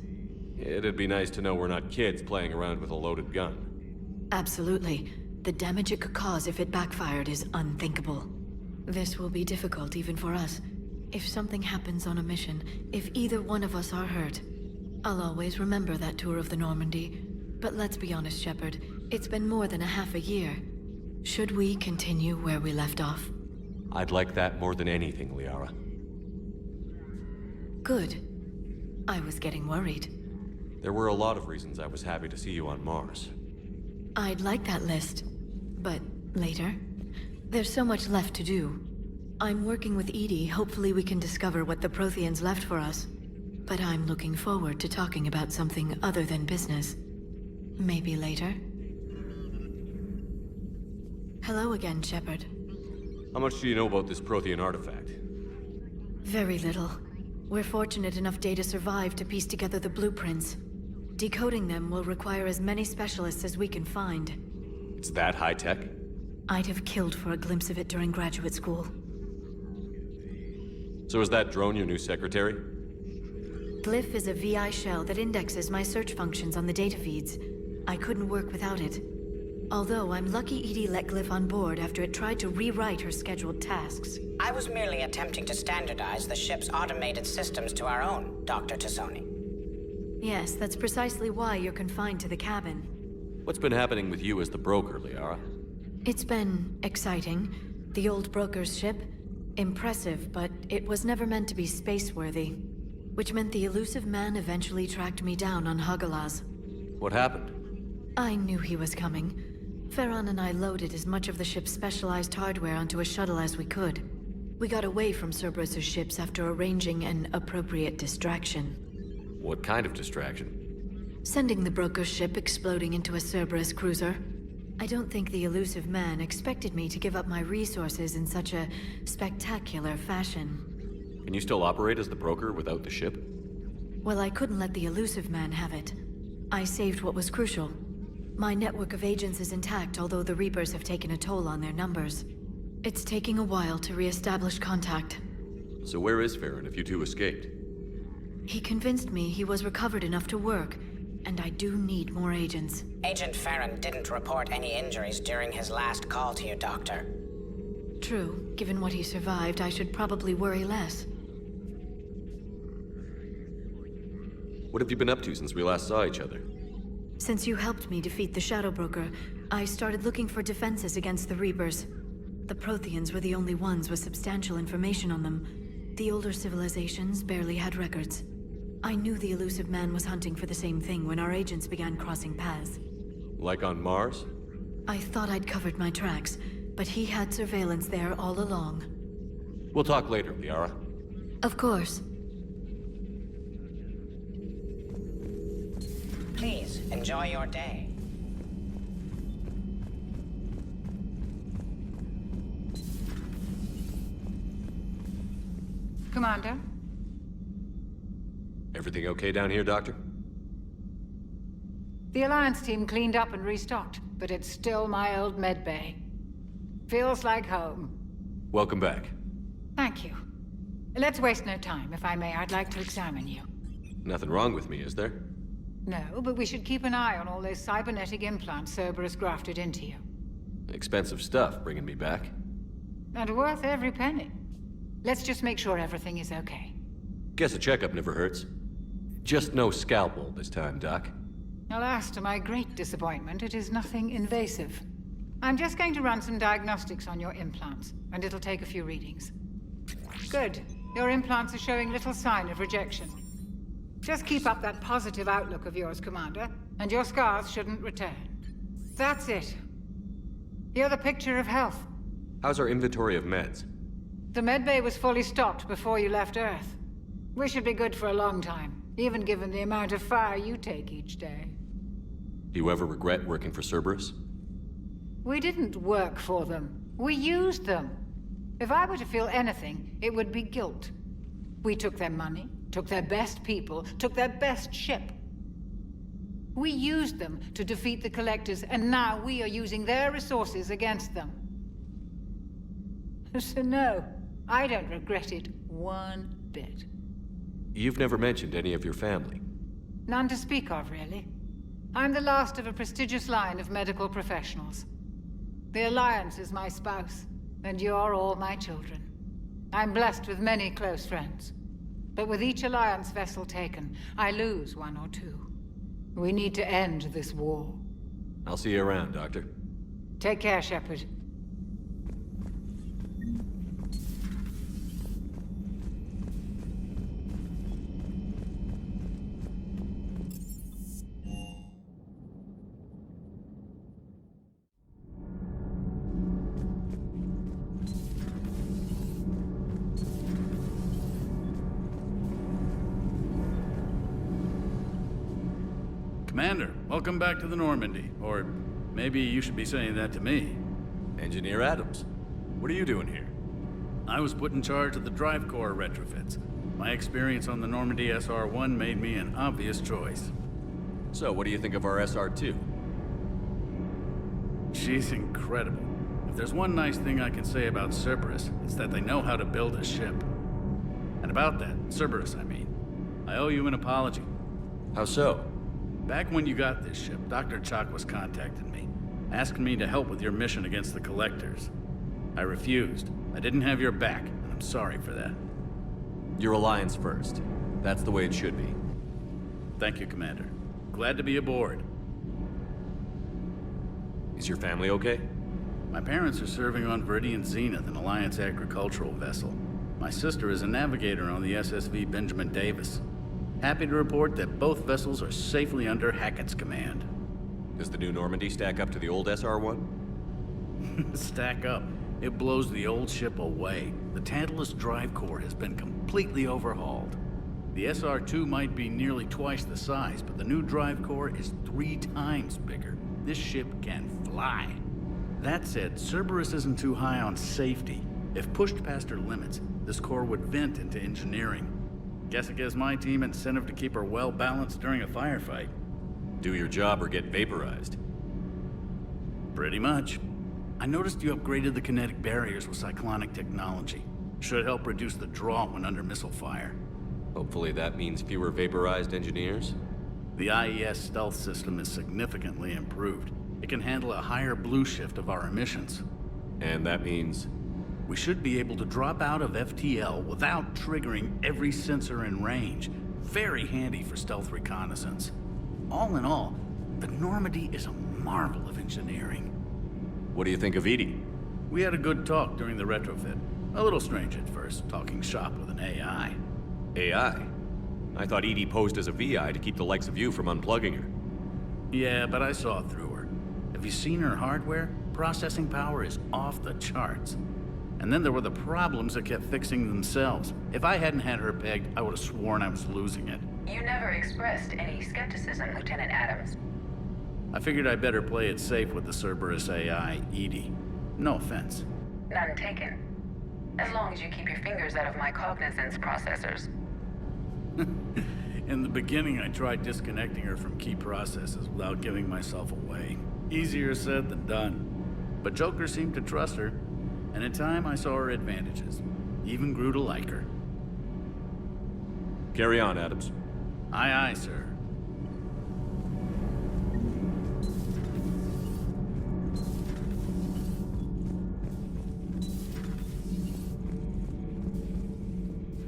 It'd be nice to know we're not kids playing around with a loaded gun. Absolutely. The damage it could cause if it backfired is unthinkable. This will be difficult even for us. If something happens on a mission, if either one of us are hurt, I'll always remember that tour of the Normandy. But let's be honest, Shepard. It's been more than a half a year. Should we continue where we left off? I'd like that more than anything, Liara. Good. I was getting worried. There were a lot of reasons I was happy to see you on Mars. I'd like that list, but later. There's so much left to do. I'm working with Edie. Hopefully we can discover what the Protheans left for us. But I'm looking forward to talking about something other than business. Maybe later. Hello again, Shepard. How much do you know about this Prothean artifact? Very little. We're fortunate enough Data survived to piece together the blueprints. Decoding them will require as many specialists as we can find. It's that high-tech? I'd have killed for a glimpse of it during graduate school. So is that drone your new secretary? Glyph is a VI shell that indexes my search functions on the data feeds. I couldn't work without it. Although I'm lucky Edie let Glyph on board after it tried to rewrite her scheduled tasks. I was merely attempting to standardize the ship's automated systems to our own, Dr. Tassoni. Yes, that's precisely why you're confined to the cabin. What's been happening with you as the broker, Liara? It's been exciting. The old broker's ship? Impressive, but it was never meant to be space-worthy. Which meant the elusive man eventually tracked me down on Hagalaz. What happened? I knew he was coming. Farron and I loaded as much of the ship's specialized hardware onto a shuttle as we could. We got away from Cerberus's ships after arranging an appropriate distraction. What kind of distraction? Sending the broker's ship exploding into a Cerberus cruiser. I don't think the elusive man expected me to give up my resources in such a spectacular fashion. Can you still operate as the broker without the ship? Well, I couldn't let the elusive man have it. I saved what was crucial. My network of agents is intact, although the Reapers have taken a toll on their numbers. It's taking a while to re-establish contact. So where is Farron if you two escaped? He convinced me he was recovered enough to work, and I do need more agents. Agent Farron didn't report any injuries during his last call to you, Doctor. True. Given what he survived, I should probably worry less. What have you been up to since we last saw each other? Since you helped me defeat the Shadow Broker, I started looking for defenses against the Reapers. The Protheans were the only ones with substantial information on them. The older civilizations barely had records. I knew the elusive man was hunting for the same thing when our agents began crossing paths. Like on Mars? I thought I'd covered my tracks, but he had surveillance there all along. We'll talk later, Liara. Of course. Please, enjoy your day. Commander? Everything okay down here, Doctor? The Alliance team cleaned up and restocked, but it's still my old medbay. Feels like home. Welcome back. Thank you. Let's waste no time. If I may, I'd like to examine you. Nothing wrong with me, is there? No, but we should keep an eye on all those cybernetic implants Cerberus grafted into you. Expensive stuff bringing me back. And worth every penny. Let's just make sure everything is okay. Guess a checkup never hurts. Just no scalpel this time, Doc. Alas, to my great disappointment, it is nothing invasive. I'm just going to run some diagnostics on your implants, and it'll take a few readings. Good. Your implants are showing little sign of rejection. Just keep up that positive outlook of yours, Commander, and your scars shouldn't return. That's it. You're the picture of health. How's our inventory of meds? The medbay was fully stocked before you left Earth. We should be good for a long time, even given the amount of fire you take each day. Do you ever regret working for Cerberus? We didn't work for them. We used them. If I were to feel anything, it would be guilt. We took their money, took their best people, took their best ship. We used them to defeat the Collectors, and now we are using their resources against them. So no, I don't regret it one bit. You've never mentioned any of your family. None to speak of, really. I'm the last of a prestigious line of medical professionals. The Alliance is my spouse, and you're all my children. I'm blessed with many close friends. But with each Alliance vessel taken, I lose one or two. We need to end this war. I'll see you around, Doctor. Take care, Shepard. Commander, welcome back to the Normandy. Or maybe you should be saying that to me. Engineer Adams, what are you doing here? I was put in charge of the drive core retrofits. My experience on the Normandy SR-1 made me an obvious choice. So, what do you think of our SR-2? She's incredible. If there's one nice thing I can say about Cerberus, it's that they know how to build a ship. And about that, Cerberus, I mean, I owe you an apology. How so? Back when you got this ship, Dr. Chalk was contacting me, asking me to help with your mission against the Collectors. I refused. I didn't have your back, and I'm sorry for that. Your alliance first. That's the way it should be. Thank you, Commander. Glad to be aboard. Is your family okay? My parents are serving on Viridian Zenith, an Alliance agricultural vessel. My sister is a navigator on the SSV Benjamin Davis. Happy to report that both vessels are safely under Hackett's command. Does the new Normandy stack up to the old SR-1? Stack up. It blows the old ship away. The Tantalus drive core has been completely overhauled. The SR-2 might be nearly twice the size, but the new drive core is 3 times bigger. This ship can fly. That said, Cerberus isn't too high on safety. If pushed past her limits, this core would vent into engineering. Guess it gives my team incentive to keep her well balanced during a firefight. Do your job or get vaporized. Pretty much. I noticed you upgraded the kinetic barriers with cyclonic technology. Should help reduce the draw when under missile fire. Hopefully that means fewer vaporized engineers? The IES stealth system is significantly improved. It can handle a higher blue shift of our emissions. And that means? We should be able to drop out of FTL without triggering every sensor in range. Very handy for stealth reconnaissance. All in all, the Normandy is a marvel of engineering. What do you think of Edie? We had a good talk during the retrofit. A little strange at first, talking shop with an AI. AI? I thought Edie posed as a VI to keep the likes of you from unplugging her. Yeah, but I saw through her. Have you seen her hardware? Processing power is off the charts. And then there were the problems that kept fixing themselves. If I hadn't had her pegged, I would have sworn I was losing it. You never expressed any skepticism, Lieutenant Adams. I figured I'd better play it safe with the Cerberus AI, Edie. No offense. None taken. As long as you keep your fingers out of my cognizance processors. In the beginning, I tried disconnecting her from key processes without giving myself away. Easier said than done. But Joker seemed to trust her, and in time I saw her advantages. Even grew to like her. Carry on, Adams. Aye, aye, sir.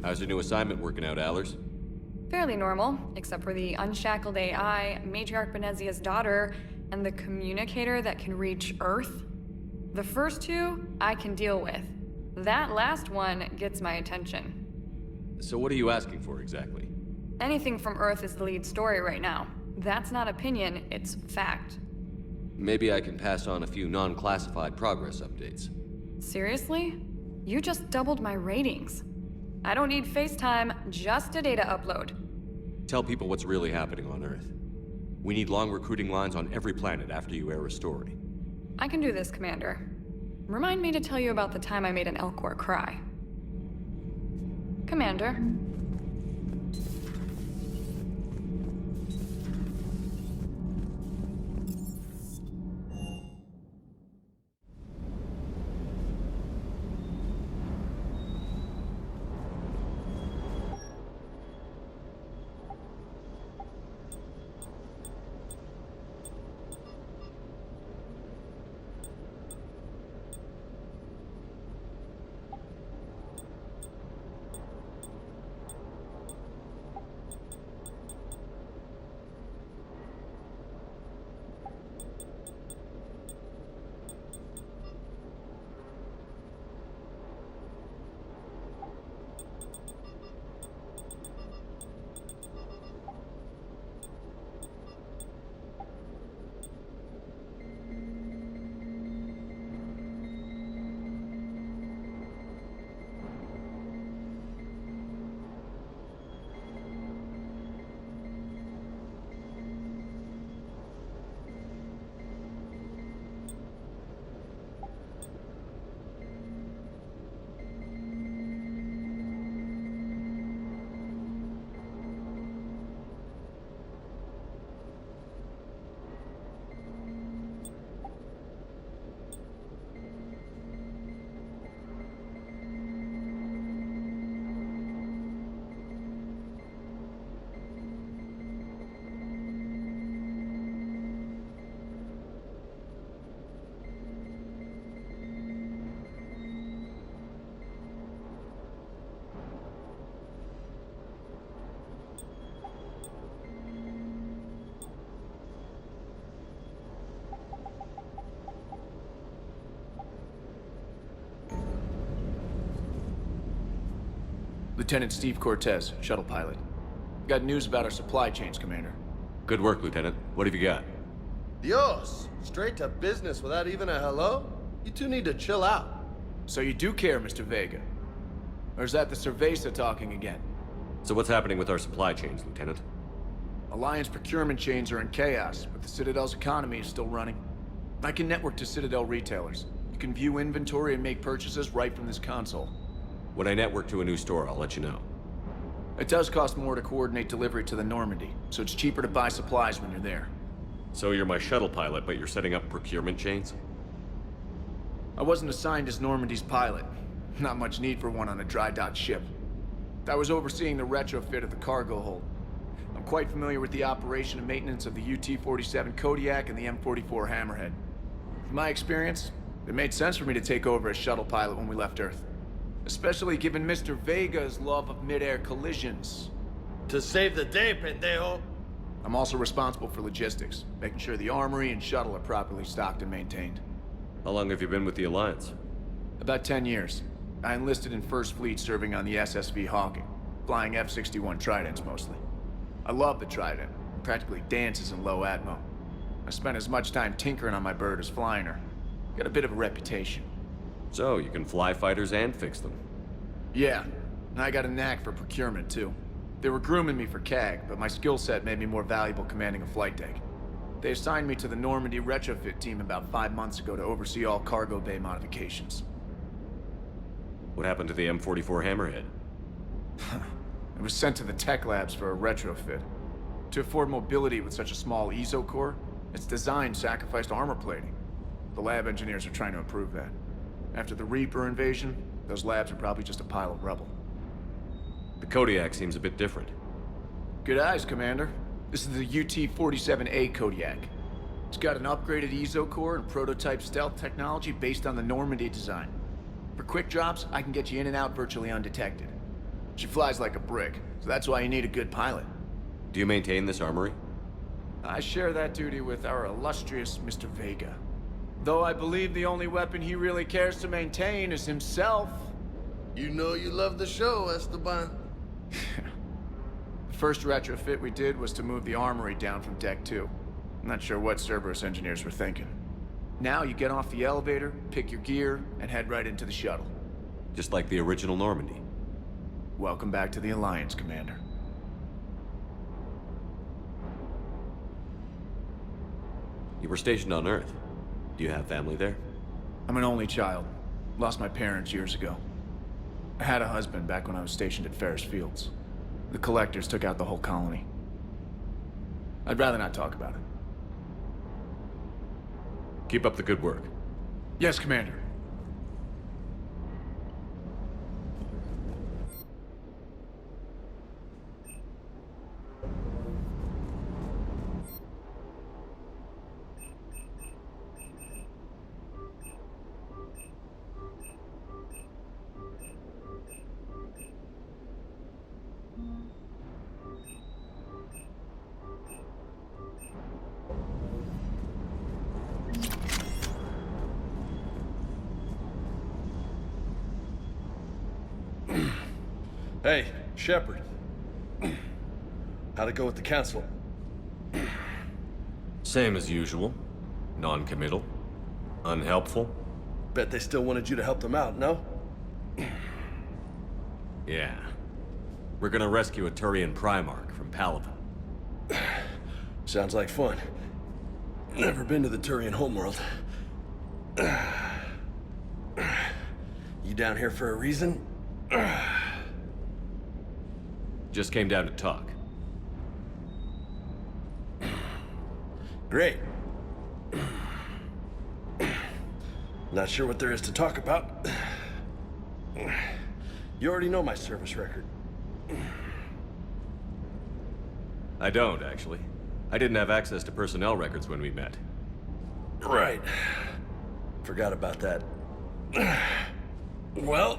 How's your new assignment working out, Allers? Fairly normal, except for the unshackled AI, Matriarch Benezia's daughter, and the communicator that can reach Earth. The first two, I can deal with. That last one gets my attention. So what are you asking for, exactly? Anything from Earth is the lead story right now. That's not opinion, it's fact. Maybe I can pass on a few non-classified progress updates. Seriously? You just doubled my ratings. I don't need FaceTime, just a data upload. Tell people what's really happening on Earth. We need long recruiting lines on every planet after you air a story. I can do this, Commander. Remind me to tell you about the time I made an Elcor cry. Commander. Lieutenant Steve Cortez, shuttle pilot. Got news about our supply chains, Commander. Good work, Lieutenant. What have you got? Dios! Straight to business without even a hello? You two need to chill out. So you do care, Mr. Vega? Or is that the Cerveza talking again? So what's happening with our supply chains, Lieutenant? Alliance procurement chains are in chaos, but the Citadel's economy is still running. I can network to Citadel retailers. You can view inventory and make purchases right from this console. When I network to a new store, I'll let you know. It does cost more to coordinate delivery to the Normandy, so it's cheaper to buy supplies when you're there. So you're my shuttle pilot, but you're setting up procurement chains? I wasn't assigned as Normandy's pilot. Not much need for one on a dry dock ship. I was overseeing the retrofit of the cargo hold. I'm quite familiar with the operation and maintenance of the UT-47 Kodiak and the M44 Hammerhead. From my experience, it made sense for me to take over as shuttle pilot when we left Earth. Especially given Mr. Vega's love of mid-air collisions. To save the day, pendejo! I'm also responsible for logistics, making sure the armory and shuttle are properly stocked and maintained. How long have you been with the Alliance? About 10 years. I enlisted in First Fleet serving on the SSV Hawking, flying F-61 Tridents mostly. I love the Trident. It practically dances in low atmo. I spent as much time tinkering on my bird as flying her. Got a bit of a reputation. So, you can fly fighters and fix them? Yeah, and I got a knack for procurement too. They were grooming me for CAG, but my skill set made me more valuable commanding a flight deck. They assigned me to the Normandy retrofit team about 5 months ago to oversee all cargo bay modifications. What happened to the M44 Hammerhead? It was sent to the tech labs for a retrofit. To afford mobility with such a small ESO core, its design sacrificed armor plating. The lab engineers are trying to improve that. After the Reaper invasion, those labs are probably just a pile of rubble. The Kodiak seems a bit different. Good eyes, Commander. This is the UT-47A Kodiak. It's got an upgraded ESO core and prototype stealth technology based on the Normandy design. For quick drops, I can get you in and out virtually undetected. She flies like a brick, so that's why you need a good pilot. Do you maintain this armory? I share that duty with our illustrious Mr. Vega. Though I believe the only weapon he really cares to maintain is himself. You know you love the show, Esteban. The first retrofit we did was to move the armory down from Deck 2. I'm not sure what Cerberus engineers were thinking. Now you get off the elevator, pick your gear, and head right into the shuttle. Just like the original Normandy. Welcome back to the Alliance, Commander. You were stationed on Earth. Do you have family there? I'm an only child. Lost my parents years ago. I had a husband back when I was stationed at Ferris Fields. The Collectors took out the whole colony. I'd rather not talk about it. Keep up the good work. Yes, Commander. Hey, Shepard. How'd it go with the council? Same as usual. Non-committal. Unhelpful. Bet they still wanted you to help them out, no? Yeah. We're gonna rescue a Turian Primarch from Palaven. Sounds like fun. Never been to the Turian homeworld. You down here for a reason? Just came down to talk. Great. Not sure what there is to talk about. You already know my service record. I don't, actually. I didn't have access to personnel records when we met. Right. Forgot about that. Well...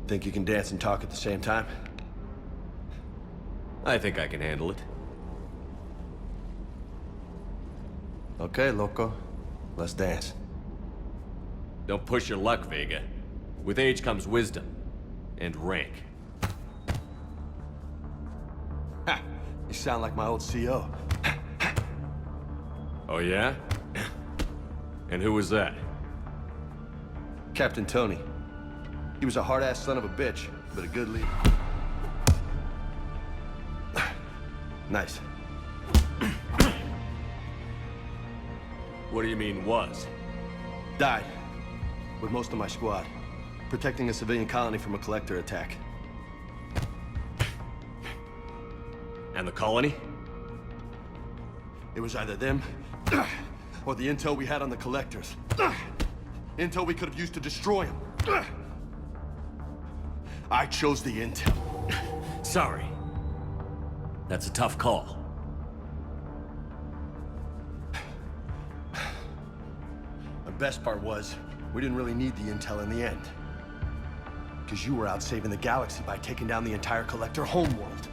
Think you can dance and talk at the same time? I think I can handle it. Okay, loco. Let's dance. Don't push your luck, Vega. With age comes wisdom. And rank. Ha! You sound like my old CO. Oh yeah? And who was that? Captain Tony. He was a hard-ass son of a bitch, but a good leader. Nice. What do you mean, was? Died. With most of my squad. Protecting a civilian colony from a collector attack. And the colony? It was either them, or the intel we had on the collectors. Intel we could have used to destroy them. I chose the intel. Sorry. That's a tough call. The best part was, we didn't really need the intel in the end. Because you were out saving the galaxy by taking down the entire collector homeworld.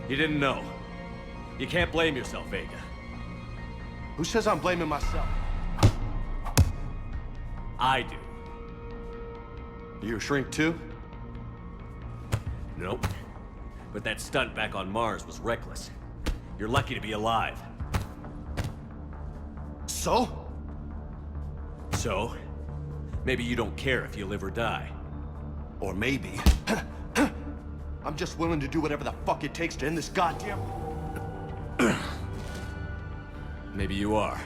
You didn't know. You can't blame yourself, Vega. Who says I'm blaming myself? I do. You a shrink too? Nope. But that stunt back on Mars was reckless. You're lucky to be alive. So? So? Maybe you don't care if you live or die. Or maybe... I'm just willing to do whatever the fuck it takes to end this goddamn... Maybe you are.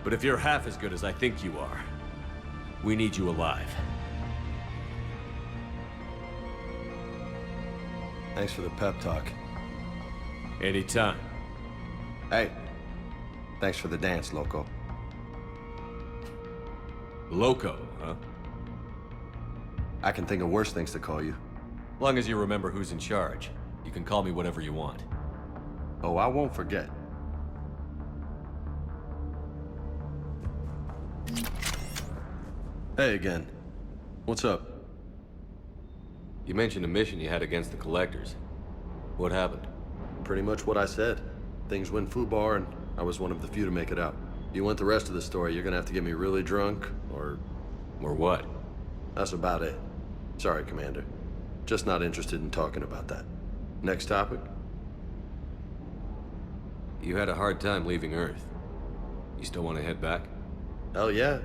But if you're half as good as I think you are, we need you alive. Thanks for the pep talk. Anytime. Hey, thanks for the dance, Loco. Loco, huh? I can think of worse things to call you. Long as you remember who's in charge, you can call me whatever you want. Oh, I won't forget. Hey again. What's up? You mentioned a mission you had against the Collectors. What happened? Pretty much what I said. Things went foobar, and I was one of the few to make it out. If you want the rest of the story, you're gonna have to get me really drunk, or... Or what? That's about it. Sorry, Commander. Just not interested in talking about that. Next topic? You had a hard time leaving Earth. You still want to head back? Hell yeah.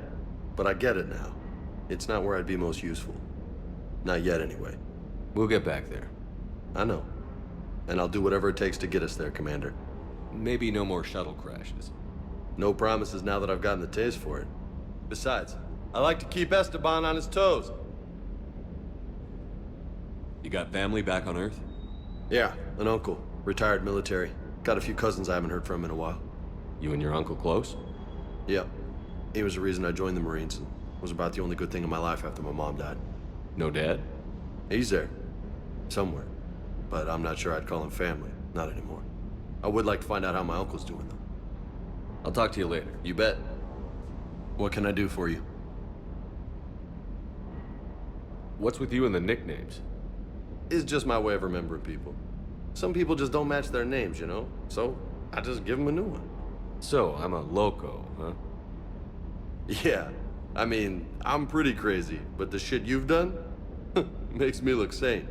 But I get it now. It's not where I'd be most useful. Not yet, anyway. We'll get back there. I know. And I'll do whatever it takes to get us there, Commander. Maybe no more shuttle crashes. No promises now that I've gotten the taste for it. Besides, I like to keep Esteban on his toes. You got family back on Earth? Yeah, an uncle. Retired military. Got a few cousins I haven't heard from in a while. You and your uncle close? Yep. He was the reason I joined the Marines, and was about the only good thing in my life after my mom died. No dad? He's there. Somewhere. But I'm not sure I'd call him family. Not anymore. I would like to find out how my uncle's doing, though. I'll talk to you later. You bet. What can I do for you? What's with you and the nicknames? It's just my way of remembering people. Some people just don't match their names, you know? So, I just give them a new one. So, I'm a loco, huh? Yeah. I mean, I'm pretty crazy, but the shit you've done makes me look sane.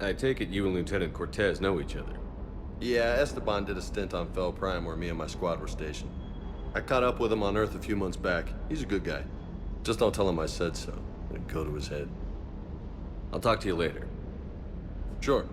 I take it you and Lieutenant Cortez know each other. Yeah, Esteban did a stint on Fel Prime where me and my squad were stationed. I caught up with him on Earth a few months back. He's a good guy. Just don't tell him I said so. It'd go to his head. I'll talk to you later. Sure.